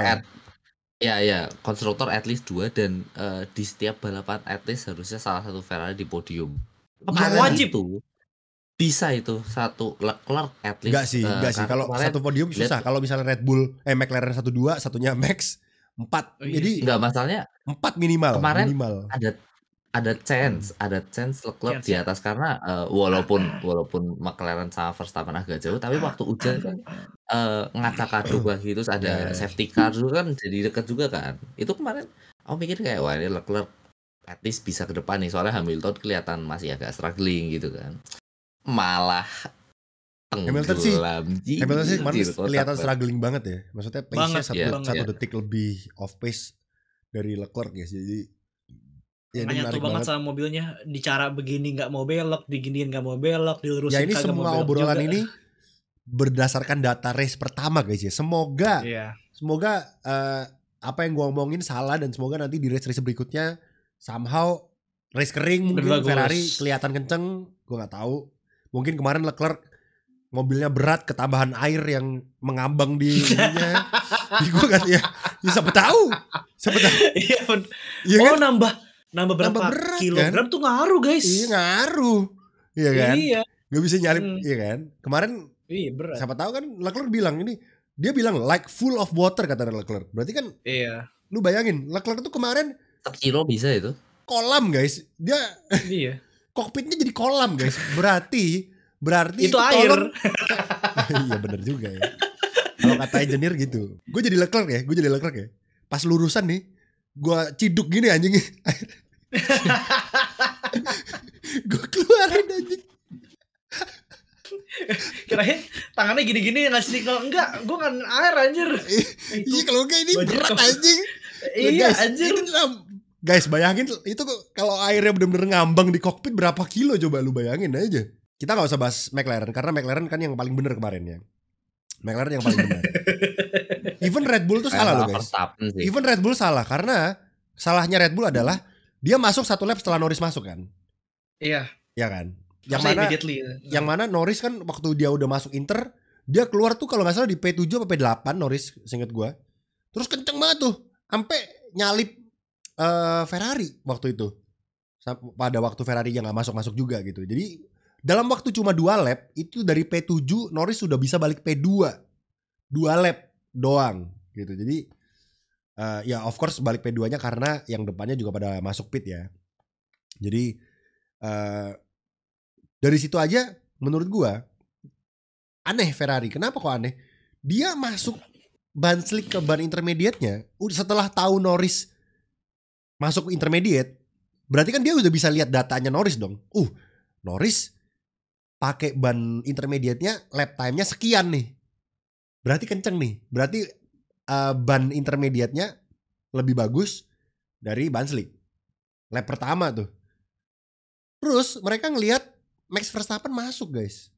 Ya, konstruktor at least 2 dan di setiap balapan at least harusnya salah satu Ferrari di podium. Wajib tuh. Bisa itu satu Leclerc at least. Enggak sih. Kalau satu podium susah. Kalau misalnya Red Bull McLaren 1-2, satunya Max 4. Jadi enggak, masalahnya 4 minimal. Kemarin minimal. ada chance Leclerc di atas karena walaupun McLaren sama Verstappen agak jauh, tapi waktu hujan kan ngacak aduk lagi, terus ada safety car juga kan, jadi dekat juga kan. Itu kemarin aku mikir kayak wah ini Leclerc at least bisa ke depan nih, soalnya Hamilton kelihatan masih agak struggling gitu kan. Malah Hamilton sih kemarin kelihatan struggling banget ya. Maksudnya pace-nya satu detik lebih off pace dari Leclerc ya. Jadi ya nyatu banget sama mobilnya. Dicara begini gak mau belok, diginiin gak mau belok, dilurusin ya ini semua obrolan ini berdasarkan data race pertama guys ya. Semoga apa yang gua omongin salah, dan semoga nanti di race berikutnya somehow race kering mungkin Ferrari kelihatan kenceng, gua gak tahu. Mungkin kemarin Leclerc mobilnya berat, ketambahan air yang mengambang di ininya. Gue gak ya siapa tahu. Iya kan? nambah berapa kilogram kan? Tuh ngaruh guys. Iya ngaruh. Iya kan? Iya. Gak bisa nyalip, iya kan? Kemarin berat. Siapa tahu kan Leclerc bilang ini, dia bilang like full of water kata Leclerc. Berarti kan lu bayangin Leclerc tuh kemarin 1 kilo bisa itu. Kolam guys. Dia kokpitnya jadi kolam guys. Berarti itu air. Iya bener juga ya. Kalau kata engineer gitu. Gue jadi Leclerc ya. Pas lurusan nih, gue ciduk gini anjing. Gue keluarin anjing. Kirain tangannya gini-gini ngasih signal. Enggak, gue kan air anjir. Iya kalau enggak ini berat anjing. Iya Guys, anjir. Guys bayangin itu kalau airnya bener-bener ngambang di kokpit berapa kilo, coba lu bayangin aja. Kita gak usah bahas McLaren karena McLaren kan yang paling bener kemarin ya. McLaren yang paling benar. Even Red Bull tuh salah loh guys. Even Red Bull salah karena salahnya Red Bull adalah dia masuk 1 lap setelah Norris masuk kan. Iya. Iya kan. Yang mana Norris kan waktu dia udah masuk Inter, dia keluar tuh kalau nggak salah di P7 atau P8 Norris, seinget gue. Terus kenceng banget tuh, sampai nyalip Ferrari waktu itu. Pada waktu Ferrari yang nggak masuk juga gitu. Jadi dalam waktu cuma 2 lap itu dari P7 Norris sudah bisa balik P2. 2 lap doang gitu. Jadi ya of course balik P2-nya karena yang depannya juga pada masuk pit ya. Jadi dari situ aja menurut gua aneh Ferrari. Kenapa kok aneh? Dia masuk ban slick ke ban intermediate-nya setelah tahu Norris masuk intermediate. Berarti kan dia udah bisa lihat datanya Norris dong. Norris pakai ban intermediate-nya lap time-nya sekian nih. Berarti kenceng nih. Berarti ban intermediate-nya lebih bagus dari ban slick. Lap pertama tuh. Terus mereka ngelihat Max Verstappen masuk guys.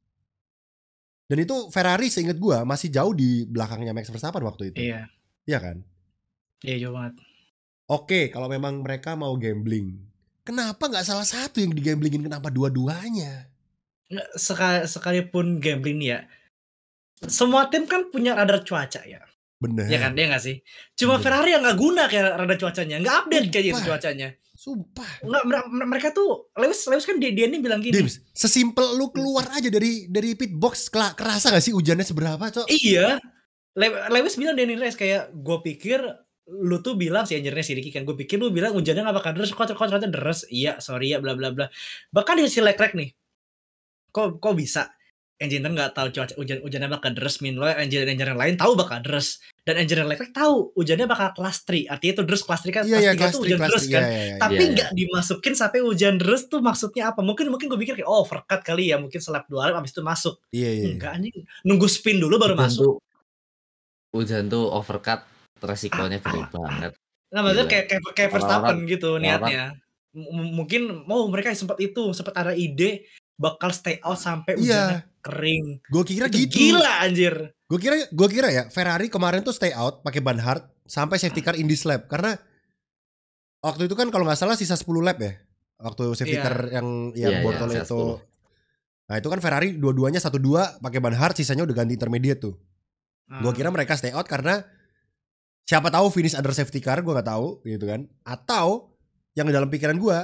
Dan itu Ferrari seingat gue masih jauh di belakangnya Max Verstappen waktu itu. Iya. Iya kan? Iya jauh banget. Oke, kalau memang mereka mau gambling, kenapa gak salah satu yang digamblingin? Kenapa dua-duanya? Sekalipun gambling nih ya, semua tim kan punya radar cuaca ya. Bener. Ya kan, dia gak sih? Cuma Bener. Ferrari yang gak guna kayak radar cuacanya. Gak update kayak gitu cuacanya. Sumpah. Enggak, mereka tuh Lewis kan dia ini bilang gini. Dims, sesimpel lu keluar aja dari pit box, kerasa gak sih hujannya seberapa, Cok? Iya. Lewis bilang di race kayak, gue pikir lu tuh bilang si engineer-nya si Ricky kan, gue pikir lu bilang hujannya gak bakal deras, kok ternyata deras. Iya, sorry ya, bla bla bla. Bahkan di si Leclerc nih, kok bisa engineer nggak tahu cuaca hujannya bakal deras, meanwhile engineer lain tahu bakal deras, dan engineer Leclerc tahu hujannya bakal kelas 3, artinya itu deras kelas 3 kan, kelas 3 tuh hujan deras kan, tapi nggak dimasukin sampai hujan deras tuh maksudnya apa? Mungkin gue pikir kayak overcut kali ya, mungkin selap 2 lap abis itu masuk. Enggak anjing, nunggu spin dulu baru masuk. Hujan tuh overcut resikonya gede banget. Nah maksudnya kayak Verstappen gitu niatnya. Mungkin mereka sempat ada ide bakal stay out sampai hujannya kering. Gue kira itu gitu. Gila anjir. Gue kira ya Ferrari kemarin tuh stay out pakai ban hard sampai safety car in this lap, karena waktu itu kan kalau nggak salah sisa 10 lap ya. Waktu safety car yang Bortoleto. Nah itu kan Ferrari dua-duanya 1-2 pakai ban hard, sisanya udah ganti intermediate tuh. Gue kira mereka stay out karena siapa tahu finish under safety car, gue nggak tahu gitu kan. Atau yang dalam pikiran gue,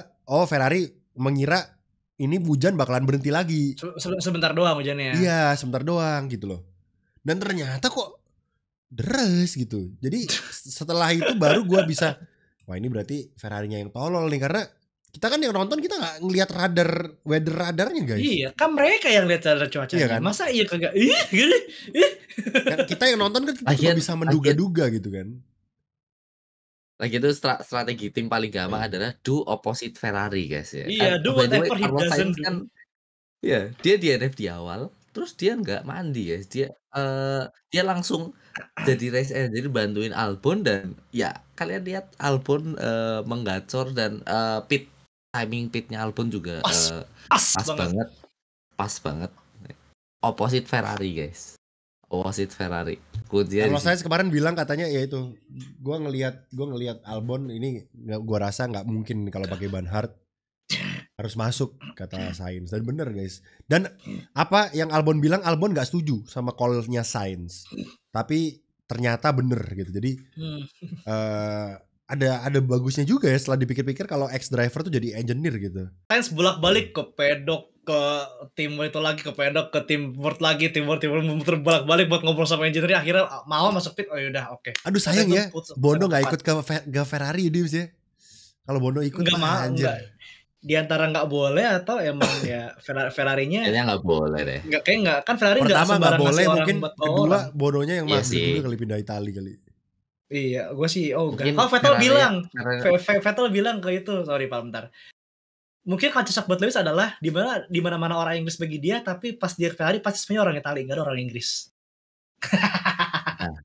Ferrari mengira ini hujan bakalan berhenti lagi. Sebentar doang hujannya. Iya, sebentar doang gitu loh. Dan ternyata kok deras gitu. Jadi setelah itu baru gue bisa, wah ini berarti Ferrarinya yang tolol nih, karena kita kan yang nonton kita nggak ngelihat weather radarnya guys. Iya, kan mereka yang lihat radar cuacanya. Iya kan? Masa iya kagak? Kan kita yang nonton kan kita cuma bisa menduga-duga gitu kan. Lagi itu strategi tim paling gampang adalah do opposite Ferrari guys ya. Iya, do whatever he doesn't do. Kan, ya, dia DNF di awal, terus dia nggak mandi guys. Dia langsung jadi race engineer bantuin Albon, dan ya kalian lihat Albon menggacor, dan timing pitnya Albon juga pas banget. Opposite Ferrari guys. Opposite Ferrari. Kalau saya kemarin bilang katanya ya itu, gue ngelihat Albon ini, gue rasa nggak mungkin kalau pakai ban hard harus masuk, kata Sainz, dan bener guys. Dan apa yang Albon bilang, Albon nggak setuju sama call-nya Sainz, tapi ternyata bener gitu. Jadi ada bagusnya juga ya setelah dipikir-pikir kalau ex driver tuh jadi engineer gitu. Sainz bolak-balik ke pedok, ke tim itu lagi, ke pedok, ke tim board lagi, tim board muter bolak-balik buat ngobrol sama engineer, akhirnya mau masuk pit. Oh yaudah oke. Aduh sayang ya, Bono nggak ikut ke Ferrari dia sih. Kalau Bono ikut nggak mau, enggak. Di antara nggak boleh atau emang ya Ferrarinya kayaknya nggak boleh deh. Nggak kan Ferrari pertama nggak boleh, mungkin kedua orang. Bononya yang masuk sih. juga kali pindah Italia kali. Iya, gue sih Mungkin kalau Vettel Ferrari bilang, Ferrari Vettel bilang ke itu, sorry Pak bentar. Mungkin kan cocok buat Lewis adalah di mana-mana orang Inggris bagi dia, tapi pas dia ke Ferrari pasti semuanya orang Italia, nggak ada orang Inggris. nah,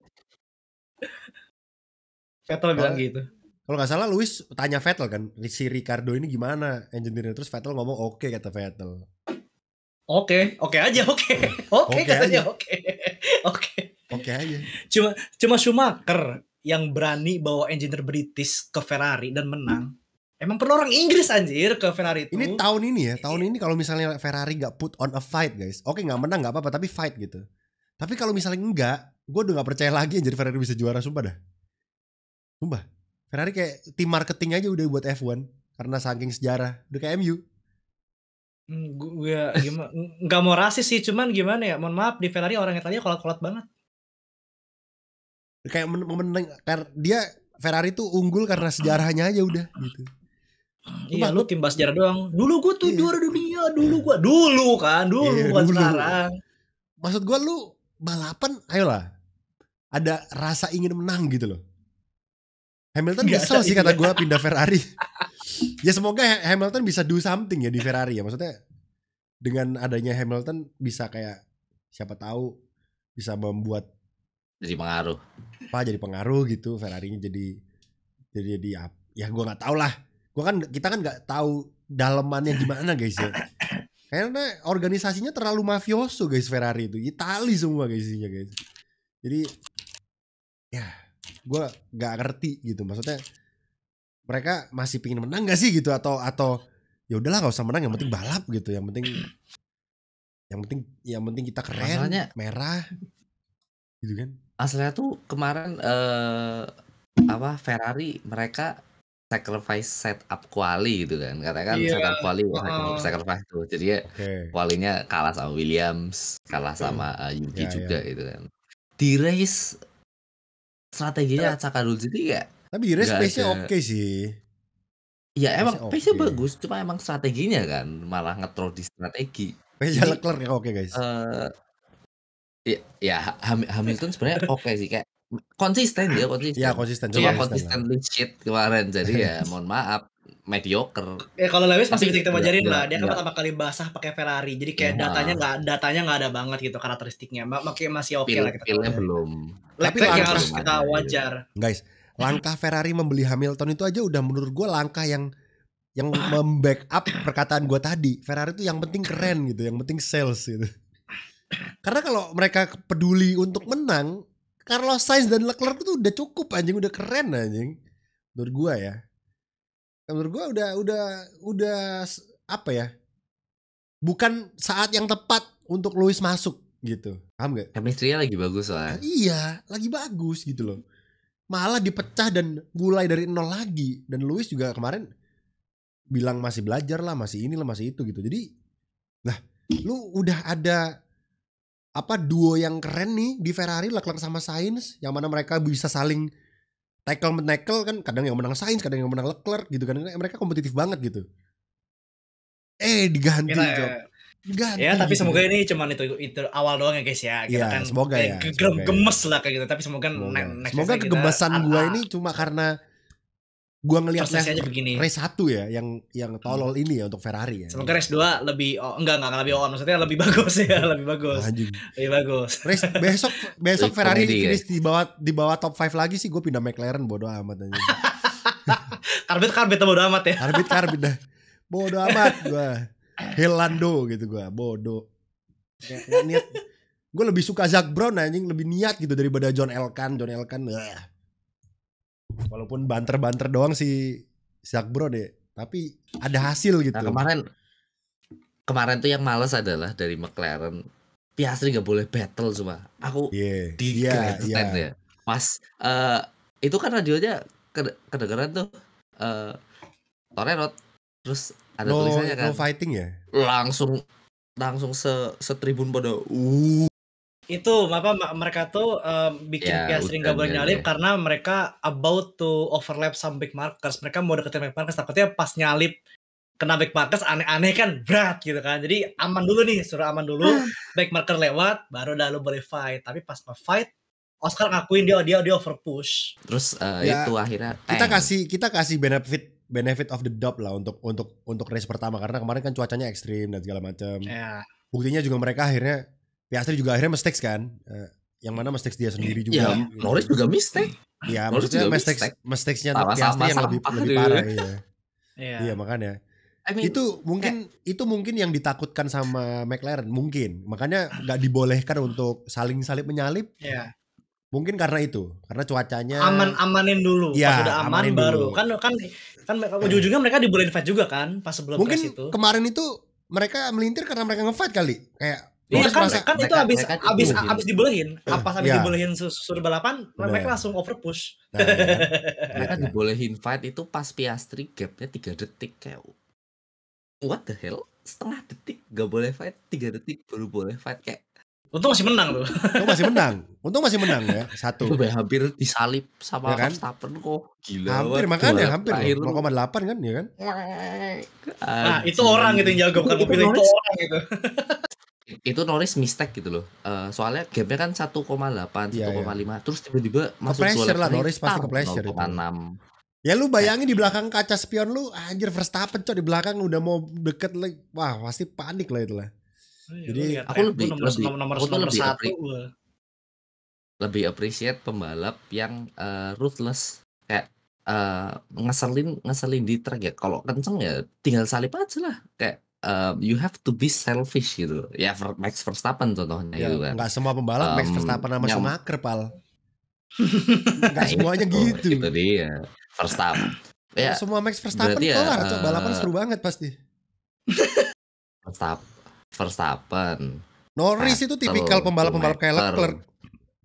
Vettel bilang Kalau gitu. kalau nggak salah Lewis tanya Vettel kan, si Ricardo ini gimana engineer, terus Vettel ngomong oke kata Vettel. Oke aja, oke Oke katanya aja. oke. Oke aja. Cuma Schumacher yang berani bawa engineer British ke Ferrari dan menang. Emang perlu orang Inggris anjir ke Ferrari itu. Ini tahun ini ya, tahun ini kalau misalnya Ferrari nggak put on a fight guys, oke nggak menang nggak apa-apa, tapi fight gitu. Tapi kalau misalnya enggak, gue udah nggak percaya lagi anjir Ferrari bisa juara, sumpah dah. Sumpah. Ferrari kayak tim marketing aja udah buat F1 karena saking sejarah, udah kayak MU. Gue gimana? Nggak mau rasis sih, cuman gimana ya? Mohon maaf, di Ferrari orang Italia kolot-kolot banget. Kayak menang karena dia Ferrari tuh unggul karena sejarahnya aja udah gitu. Iya, Sumpah, lu tim sejarah doang. Dulu gue tuh Iya. juara dunia, dulu bukan Iya, dulu. sekarang. Maksud gue lu balapan, ayolah. Ada rasa ingin menang gitu loh. Hamilton Nggak nyesel ada, sih kata iya. gue pindah Ferrari. Ya semoga Hamilton bisa do something ya di Ferrari ya. Maksudnya dengan adanya Hamilton bisa kayak siapa tahu bisa membuat jadi pengaruh. jadi pengaruh gitu, Ferrarinya jadi ya gue nggak tahu lah. Kita kan nggak tahu dalemannya gimana guys ya. Karena organisasinya terlalu mafioso guys Ferrari itu. Itali semua guys isinya guys. Jadi ya gue nggak ngerti gitu. Maksudnya mereka masih pingin menang gak sih gitu atau ya udahlah nggak usah menang, yang penting balap gitu. Yang penting kita keren, Masalahnya merah gitu kan. Masalahnya tuh kemarin Ferrari mereka sacrifice setup quali gitu kan. Katanya kan Iya, setup quali sacrifice tuh. Jadi ya qualinya kalah sama Williams, kalah sama Yuki juga gitu kan. Di race strateginya acak adul, jadi ya. Tapi di race pace-nya oke sih. Ya emang pace-nya oke. bagus, cuma emang strateginya kan malah nge-throw di strategi. Pace-nya Leclerc ya oke guys. Ya Hamilton sebenarnya oke sih, kayak konsisten. Iya konsisten. Cuma consistently shit kemarin, jadi ya mohon maaf mediocre. Ya kalau Lewis masih Tapi bisa kita wajarin lah, dia kan nggak- pertama kali basah pakai Ferrari, jadi kayak Iya. datanya nggak ada banget gitu karakteristiknya, masih oke lah kita. Feel-nya belum. Leclerc yang langkah- harus kita wajar. Guys, langkah Ferrari membeli Hamilton itu aja udah menurut gue langkah yang membackup perkataan gue tadi. Ferrari itu yang penting keren gitu, yang penting sales gitu. Karena kalau mereka peduli untuk menang, Carlos Sainz dan Leclerc itu udah cukup anjing, udah keren anjing. Menurut gue ya. Menurut gue udah apa ya? Bukan saat yang tepat untuk Lewis masuk gitu. Paham gak? Chemistry-nya lagi bagus soalnya. Iya, lagi bagus gitu loh. Malah dipecah dan mulai dari nol lagi. Dan Lewis juga kemarin bilang masih belajar lah, masih inilah, masih itu gitu. Jadi, lah, lu udah ada duo yang keren nih di Ferrari, Leclerc sama Sainz, yang mana mereka bisa saling tackle kan, kadang yang menang Sainz, kadang yang menang Leclerc gitu kan. Mereka kompetitif banget gitu. Diganti, Ganti, ya tapi gitu. semoga ini cuman itu awal doang ya guys ya. Kita kan semoga ya. Gemes lah kayak gitu, tapi semoga semoga kegemesan gue ini cuma karena gue ngelihat race 1 ya yang tolol ini ya untuk Ferrari ya. Semoga race 2 lebih enggak lebih on, maksudnya lebih bagus ya, lebih bagus. Lebih bagus. Race besok Ferrari finish di bawah top 5 lagi sih, gue pindah McLaren, bodo amat aja. Karbit bodo amat ya. Karbit dah. Bodo amat gue. Helando gitu gue, bodoh. Gak niat. Gue lebih suka Zak Brown anjing, lebih niat gitu daripada John Elkann. Walaupun banter-banter doang si Zak Brown ya, tapi ada hasil gitu. Nah, kemarin tuh yang males adalah dari McLaren, Piastri gak boleh battle cuma. Aku di grandstand ya. Pas itu kan radionya kedengeran tuh Torerot, terus ada tulisannya kan. No fighting ya. Langsung setribun pada itu mereka tuh bikin Piastri nggak boleh nyalip karena mereka about to overlap some back markers. Mereka mau deketin back markers, takutnya pas nyalip kena back markers aneh-aneh kan, berat gitu kan. Jadi aman dulu nih, suruh aman dulu, back marker lewat, baru dah lu boleh fight. Tapi pas nge-fight Oscar ngakuin dia over push. Terus Ya, itu akhirnya kita kasih benefit of the doubt lah untuk race pertama karena kemarin kan cuacanya ekstrim dan segala macam. Ya. Buktinya juga mereka akhirnya Piastri juga akhirnya mistakes kan. Yang mana mistakes dia sendiri juga. ya Norris juga mistake. Ya, Norris maksudnya juga mistakes-nya Sama-sama Piastri yang lebih sampah parah deh. iya. Iya, makanya. I mean, Itu mungkin yang ditakutkan sama McLaren mungkin. Makanya nggak dibolehkan untuk saling salip menyalip. Iya. Mungkin karena itu, karena cuacanya Amanin dulu. Iya, Pas udah aman amanin baru. dulu. Kan ujung-ujungnya mereka dibolehin fight juga kan pas sebelum mungkin crash itu. kemarin itu mereka melintir karena mereka nge-fight kali. Kayak Iya Norris kan, merasa- kan itu mereka abis dibolehin. Pas habis Iya. dibolehin suruh balapan, mereka Bener. langsung over push. Nah, ya kan? mereka Gitu. dibolehin fight itu pas Piastri gapnya 3 detik kayak what the hell, setengah detik gak boleh fight, 3 detik baru boleh fight kayak Untung masih menang tuh. Untung masih menang ya. Satu. itu hampir disalip sama Ya kan? Verstappen kok gila Hampir banget. makanya Balap hampir terakhir loh. 0,8 kan ya kan? Nah, itu orang gitu yang jago bukan Itu mobil itu Norris. orang gitu. Itu Norris mistake gitu loh. Soalnya gapnya kan 1,8, 1,5 Iya. terus tiba-tiba masuk Ke-pressure lah, lap Norris pasti tar, ke-pressure itu. 0,6. Ya lu bayangin di belakang kaca spion lu anjir Verstappen cok di belakang udah mau deket lagi. Wah, pasti panik lah itulah. Jadi, Lihat aku Red lebih- Bull lebih- nomor aku tuh lebih satu. Lebih appreciate pembalap yang ruthless kayak ngeselin di track ya. Kalau kenceng ya tinggal salip aja lah. Kayak you have to be selfish gitu. Ya Max Verstappen contohnya ya, gitu kan. nggak semua pembalap Max Verstappen sama yang- Schumacher pal. Nggak semuanya gitu. Itu dia Verstappen. Ya Semua Max Verstappen berarti ya, kelar cok balapan seru banget pasti. Verstappen. Norris itu tipikal pembalap-pembalap kayak Leclerc.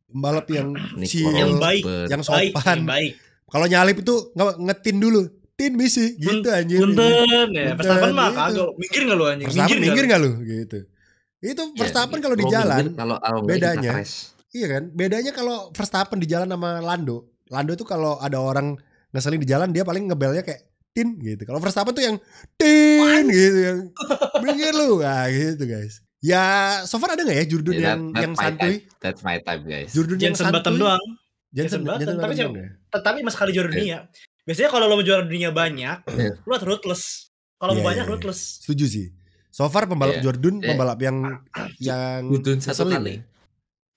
Pembalap yang chill, Yang baik. yang Baik, sopan. baik. Kalau nyalip itu ngetin dulu. Tin misi gitu anjir. Punten ya. Punten, Verstappen mah gitu. kagak. Minggir enggak lu anjing? Verstappen minggir nggak nggak lu gitu. Itu Ya, Verstappen kalau di kalau jalan minggir, kalau nggak bedanya. kita crash. Iya kan? Bedanya kalau Verstappen di jalan sama Lando. Lando tuh kalau ada orang ngeselin di jalan dia paling ngebelnya kayak tin gitu. Kalau Verstappen tuh yang tin gitu yang minggir lu. Nah, gitu guys. Ya, so far ada nggak ya Jurdun Ya, yang my santuy? type. That's my type guys. Jurdun yang Jensen Button santuy. doang. Jensen Button, tapi doang ya. Tapi mas kali juara dunia. Biasanya kalau lo mau juara dunia banyak, lu harus ruthless. Kalau Iya, mau banyak iya. ruthless. Setuju sih. So far pembalap Iya. Jordun Iya. pembalap yang Jurdun satu ngeselin kali. ya.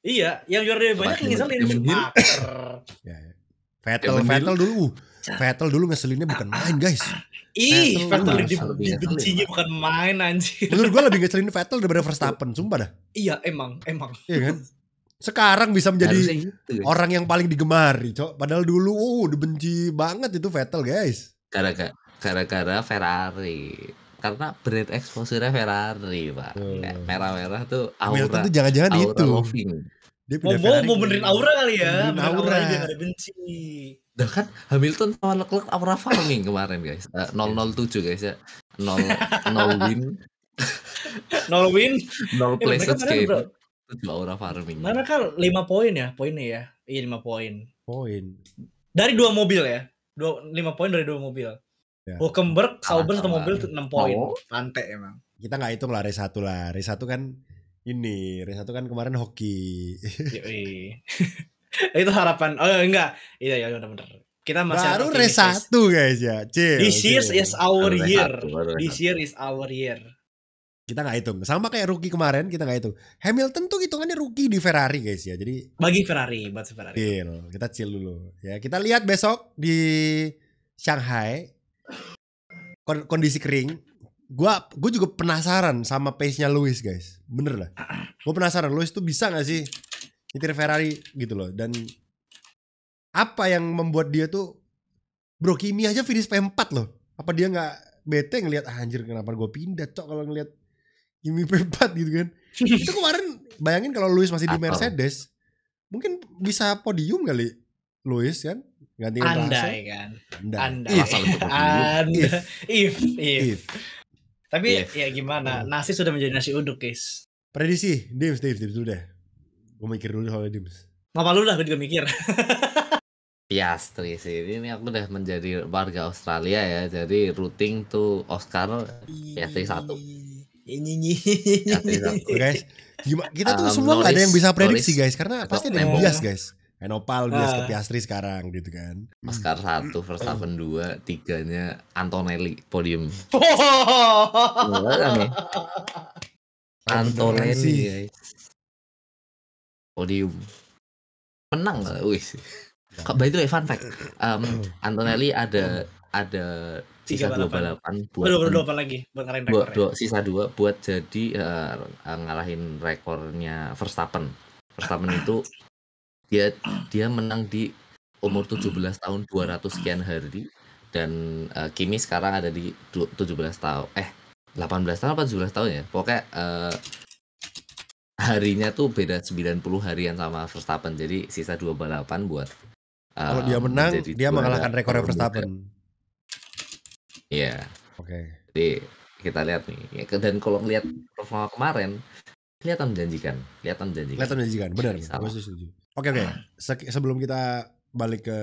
Iya, yang juara dunia banyak yang ngeselin Schumacher. Ya, ya. Vettel Damon dulu. Vettel dulu ngeselinnya bukan main guys. Ih, Vettel Vettel lebih dibencinya bukan main anjir. Menurut gue lebih ngeselin Vettel daripada Verstappen, sumpah dah. Iya, emang. Iya kan? Sekarang bisa menjadi Harusnya gitu, guys. orang yang paling digemari, cok. Padahal dulu dibenci banget itu Vettel, guys. Gara-gara Ferrari. Karena brand exposure-nya Ferrari, Pak. Kayak merah-merah tuh Hamilton aura tuh jangan-jangan aura itu. loving. Dia Mau pindah Ferrari. benerin aura kali ya. Benerin Benerin aura. aura biar gak dibenci. Dah kan Hamilton sama Leclerc aura farming kemarin, guys. 007 guys ya. 0 win, No win. 0 places mereka kemarin game. Itu juga aura farming. Mereka 5 poin ya, poinnya ya. Iya 5 poin. Poin. Dari 2 mobil ya. 5 poin dari 2 mobil. Ya. Hulkenberg, Sauber satu Sama-sama. mobil 6 poin. Oh. Pantai emang. Kita nggak hitung lah race 1 lah. Race 1 kan ini, race 1 kan kemarin hoki. Yoi. Itu harapan. Oh enggak. Iya ya benar. Kita masih Baru optimis, race 1 guys ya. Chill. This year chill. is our Baru race year. satu, baru race This year is our year. Kita nggak hitung. Sama kayak rookie kemarin kita nggak hitung. Hamilton tuh hitungannya rookie di Ferrari guys ya. Jadi Bagi Ferrari, buat Ferrari. chill. Kita chill dulu. Ya kita lihat besok di Shanghai kondisi kering. Gue juga penasaran sama pace-nya Lewis guys. Bener lah. Gue penasaran Lewis tuh bisa nggak sih nyetir Ferrari gitu loh. Dan apa yang membuat dia tuh bro Kimi aja finish P4 loh. Apa dia nggak bete ngelihat anjir kenapa gue pindah cok kalau ngelihat Kimi P4 gitu kan. Itu kemarin bayangin kalau Lewis masih di Atau- Mercedes mungkin bisa podium kali Lewis kan gantiin Russell. Andai kan. Andai. If. Asal itu Anda. If. Tapi If. ya gimana? Nasi sudah menjadi nasi uduk, guys. Prediksi Dims dulu deh. Gue mikir dulu soal Dims. Ngapa lu dah gue juga mikir. Piastri sih. Ini aku udah menjadi warga Australia ya. Jadi routing tuh Oscar Piastri 1. Piastri 1. Guys, kita tuh semua nggak ada yang bisa prediksi Norris guys karena atau pasti ada yang Hamilton. bias guys. Enopal bias ke Piastri sekarang gitu kan. Oscar 1, Verstappen 2, 3-nya Antonelli podium. Beneran nih. Antonelli guys. Podium. Menang enggak? Wih. By the way, fun fact. Antonelli ada sisa 2 balapan buat lagi buat ngalahin rekornya. Sisa 2 buat jadi ngalahin rekornya Verstappen. Verstappen itu dia menang di umur 17 tahun 200 sekian hari dan Kimi sekarang ada di 17 tahun 18 tahun apa 17 tahun ya. Pokoknya harinya tuh beda 90 harian sama Verstappen. Jadi sisa 2 balapan buat kalau dia menang dia mengalahkan rekor Verstappen. Iya. Oke. Jadi kita lihat nih. Dan kalau ngelihat performa kemarin kelihatan menjanjikan. Benar. Gue setuju. Oke. Sebelum kita balik ke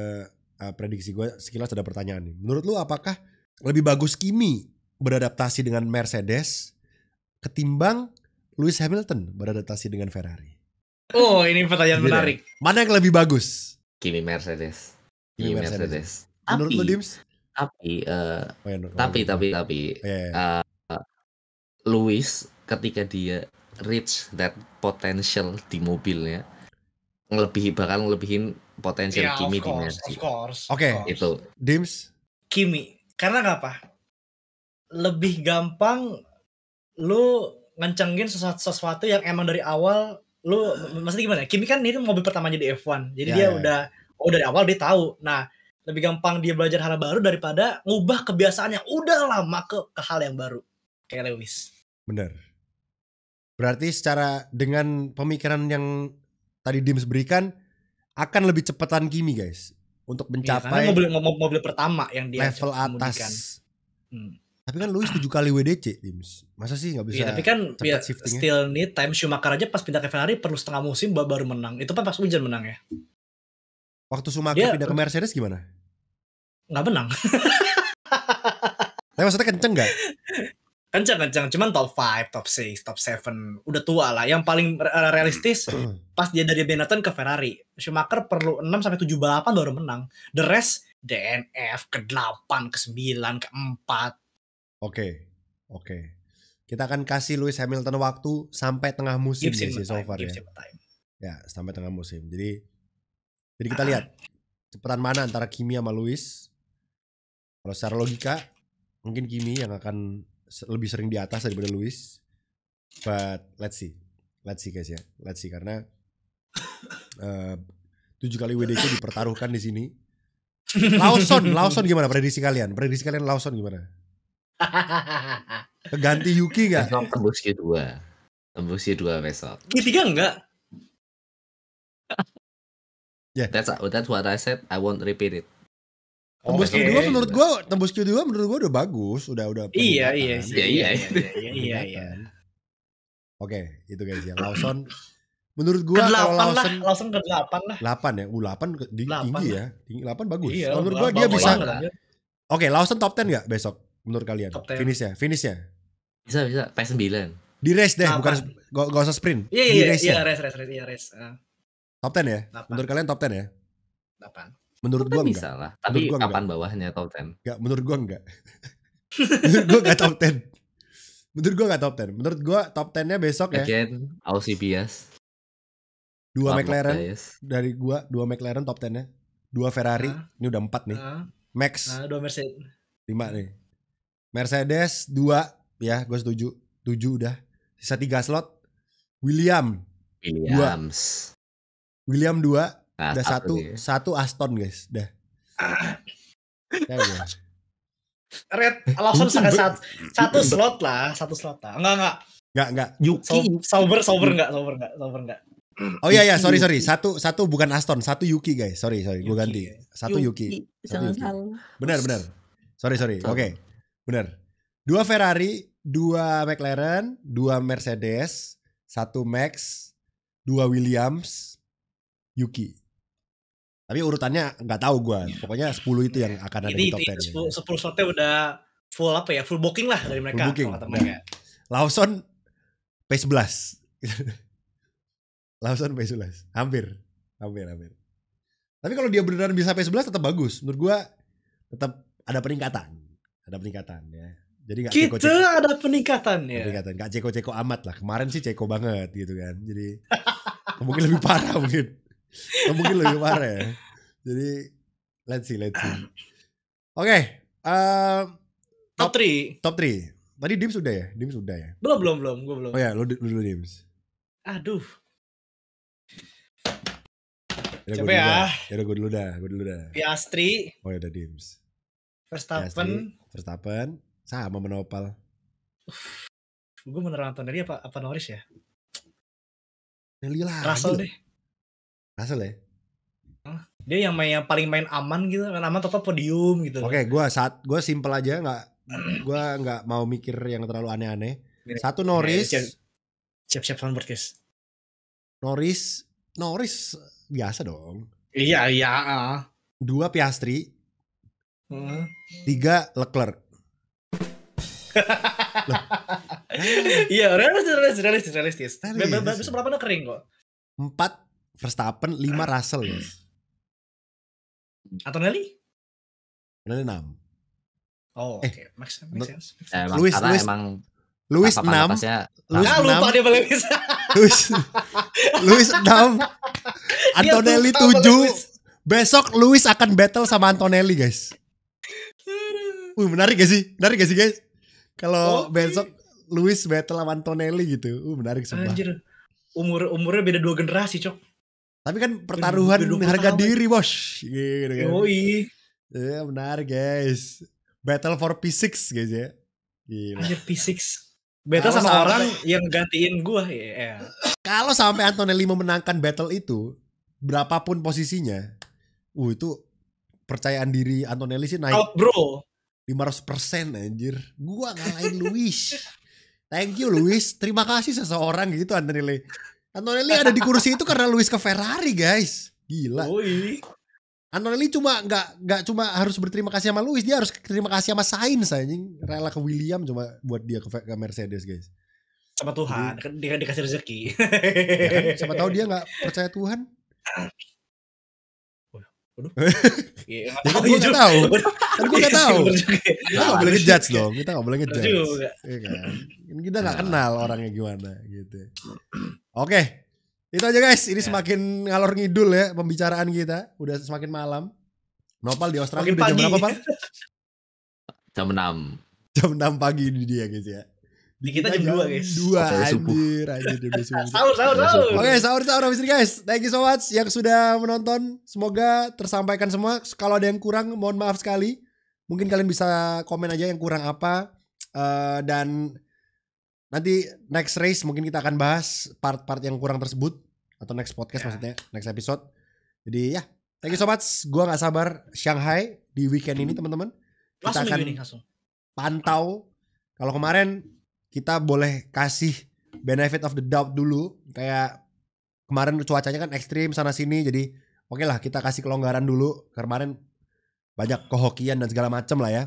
prediksi gue, sekilas ada pertanyaan nih. Menurut lu apakah lebih bagus Kimi beradaptasi dengan Mercedes ketimbang Lewis Hamilton beradaptasi dengan Ferrari? Oh, ini pertanyaan menarik. Mana yang lebih bagus? Kimi Mercedes. Menurut lu, Dims? Tapi Lewis ketika dia reach that potential di mobilnya bakal ngelebihin potensial Kimi di Mercy. Of course. Oke. Itu Dims? Kimi. Karena apa? Lebih gampang lu ngencengin sesuatu yang emang dari awal lu, maksudnya gimana? Kimi kan ini mobil pertamanya di F1. Jadi dia udah dari awal dia tahu. Nah, lebih gampang dia belajar hal baru daripada ngubah kebiasaan yang udah lama ke hal yang baru. Kayak Lewis. Bener. Berarti secara dengan pemikiran yang tadi Dims berikan akan lebih cepatan Kimi guys untuk mencapai mobil pertama yang dia level atas. Tapi kan Lewis 7 kali WDC Dims. Masa sih nggak bisa? Iya, tapi kan cepat shiftingnya. Still need time. Schumacher aja pas pindah ke Ferrari perlu setengah musim baru menang. Itu kan pas hujan menang ya. Waktu Schumacher pindah ke Mercedes gimana? Nggak menang. Tapi maksudnya kenceng nggak? Kencang. Cuman top 5, top 6, top 7. Udah tua lah. Yang paling realistis pas dia dari Benetton ke Ferrari. Schumacher perlu 6-7 balapan baru menang. The rest DNF ke-8, ke-9, ke-4. Oke. Kita akan kasih Lewis Hamilton waktu sampai tengah musim sih so far ya. Ya, sampai tengah musim. Jadi kita lihat cepatan mana antara Kimi sama Lewis. Kalau secara logika mungkin Kimi yang akan lebih sering di atas daripada Lewis. But let's see guys ya. Let's see karena 7 kali WDC dipertaruhkan di sini. Lawson gimana prediksi kalian? Lawson gimana? Ganti Yuki gak? Besok tembus Q2 besok. Q3 enggak? Yeah. That's what I said. I won't repeat it. Tembus Q2 menurut gue udah bagus, udah. Iya. Oke, itu guys ya. Lawson menurut gue kalau Lawson ke-8 lah. 8 ya. 8 tinggi ya. Tinggi 8 bagus. Iya, menurut gue dia bisa. Lah. Oke, Lawson top 10 enggak besok menurut kalian? Finishnya. Bisa P9. Di race deh, bukan gak usah sprint. Iya, race. Top 10 ya? 8. Menurut kalian top 10 ya? 8. Menurut gua enggak. Bisa lah. Tapi kapan bawahnya top 10? Enggak, menurut gua enggak. Menurut gua enggak top 10. Menurut gua top 10-nya besok ya. Again, Aussie bias. 2 McLaren dari gua, 2 McLaren top 10-nya. 2 Ferrari, ini udah 4 nih. Max. 2 Mercedes. 5 nih. Mercedes 2 ya, gua setuju. 7 udah. Sisa 3 slot. Williams 2. Nah, udah satu Aston guys, dah. Red Lawson sangat satu slot lah. Enggak. Yuki. Sauber enggak. Oh iya, sorry. Satu bukan Aston, satu Yuki guys. Sorry, gue ganti. Satu Yuki. Benar. Sorry. Oke. Benar. 2 Ferrari, 2 McLaren, 2 Mercedes, 1 Max, 2 Williams, Yuki. Tapi urutannya nggak tahu gue. Pokoknya 10 itu yang akan ada di top 10. 10 slotnya udah full booking lah dari mereka. Full booking. Lawson P11. Lawson P11. Hampir. Tapi kalau dia beneran bisa sampai 11 tetap bagus. Menurut gua tetap ada peningkatan. Ya. Jadi gak Kita ada peningkatan ya. Peningkatan, gak ceko-ceko amat lah. Kemarin sih ceko banget gitu kan. Jadi mungkin lebih parah mungkin. Mungkin lebih parah ya. Jadi let's see. Oke, Top 3. top 3. Tadi Dims sudah ya? Belum, gue belum. Oh ya, lu dulu Dims. Aduh. Coba ya. Ya udah gue dulu dah. Piastri. Oh ya udah Dims. Verstappen. Sama menopal. Gue beneran Antonelli apa Norris ya? Nelly lah. Russell deh. Russell ya? Dia yang paling main aman gitu, main aman tetap podium gitu. Oke, gue simple aja, nggak mau mikir yang terlalu aneh-aneh. Satu Norris. Siap sound podcast. Norris biasa dong. Iya. 2 Piastri. 3 Leclerc. Iya, realistis. Besok berapa kering kok. 4 Verstappen, 5 Russell guys. Antonelli 6. Oh, oke. Make sense. Lewis 6. Lupa dia paling bisa. Lewis 6. Antonelli 7. Besok Lewis akan battle sama Antonelli guys. Menarik gak sih guys? Kalau besok Lewis battle sama Antonelli gitu. Menarik sumpah. Anjir. Umurnya beda 2 generasi, Cok. Tapi kan pertaruhan harga diri, bos. Gitu kan. Yoi. Ya, menarik guys. Battle for P6 guys ya. Gila. Anjir P6. Battle sama orang yang gantiin gua ya. Kalau sampai Antonelli memenangkan battle itu, berapapun posisinya, itu percayaan diri Antonelli sih naik. Out bro. 500% anjir. Gua ngalahin Lewis. Thank you Lewis. Terima kasih seseorang gitu Antonelli. Antonelli ada di kursi itu karena Lewis ke Ferrari guys. Gila. Antonelli nggak cuma harus berterima kasih sama Lewis, dia harus terima kasih sama Sainz anjing. Rela ke William cuma buat dia ke Mercedes guys. Sama Tuhan, dia dikasih rezeki. Ya kan, siapa tahu dia nggak percaya Tuhan. Waduh. Ya kan gue nggak tahu. Kan gue nggak tahu. Kita nggak boleh ngejudge dong. Kita nggak boleh ngejudge. Ya kan. Kita nggak kenal orangnya gimana gitu. Oke, itu aja guys. Ini semakin ngalor ngidul ya pembicaraan kita. Udah semakin malam. Nopal di Australia udah jam berapa Pal? Jam 6. Jam 6 pagi di dia guys ya. Di kita jam 2 guys. 2 anjir udah subuh. Sahur. Oke, sahur habis ini guys. Thank you so much yang sudah menonton. Semoga tersampaikan semua. Kalau ada yang kurang mohon maaf sekali. Mungkin kalian bisa komen aja yang kurang apa. Dan nanti next race mungkin kita akan bahas part-part yang kurang tersebut. Atau next podcast maksudnya. Next episode. Jadi ya, thank you so much. Gua gak sabar Shanghai di weekend ini teman-teman. Kita akan pantau. Kalau kemarin kita boleh kasih benefit of the doubt dulu. Kayak kemarin cuacanya kan ekstrim sana sini. Jadi oke lah kita kasih kelonggaran dulu. Kemarin banyak kehokian dan segala macam lah ya.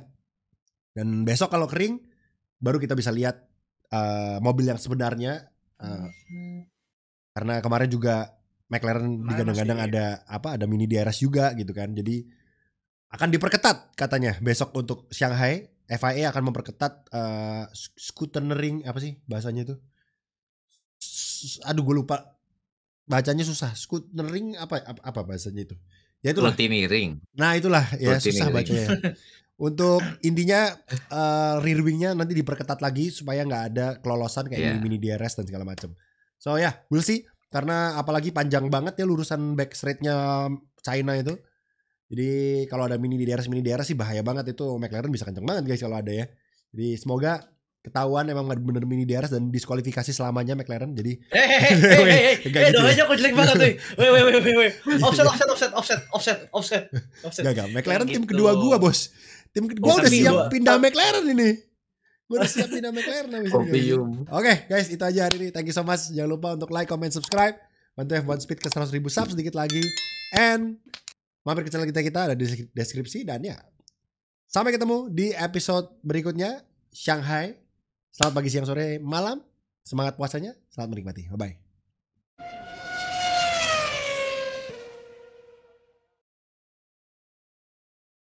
Dan besok kalau kering baru kita bisa lihat mobil yang sebenarnya. Karena kemarin juga McLaren digadang-gadang ada mini DRS juga gitu kan. Jadi akan diperketat katanya besok untuk Shanghai. FIA akan memperketat scrutiny apa sih bahasanya itu? Aduh gue lupa. Bacanya susah. Scrutiny apa bahasanya itu? Ya itulah. Scrutiny. Nah itulah ya Scrutiny susah bacanya. Untuk intinya rear wingnya nanti diperketat lagi supaya nggak ada kelolosan kayak mini DRS dan segala macam. So ya, we'll see. Karena apalagi panjang banget ya lurusan back straight-nya China itu. Jadi kalau ada mini DRS sih bahaya banget itu. McLaren bisa kenceng banget guys kalau ada ya. Jadi semoga ketahuan emang bener mini DRS dan diskualifikasi selamanya McLaren. Jadi doanya kok jelek banget tuh. Wait. Offset. Gak. McLaren tim kedua gua bos. Tim kedua udah siap pindah McLaren ini. Gue udah siap pindah McLaren habis ini. Oke guys, itu aja hari ini. Thank you so much. Jangan lupa untuk like, comment, subscribe. Bantu F1 Speed ke 100.000 subs sedikit lagi. And mampir ke channel kita ada di deskripsi. Dan ya, sampai ketemu di episode berikutnya. Shanghai. Selamat pagi, siang, sore, malam. Semangat puasanya. Selamat menikmati. Bye-bye.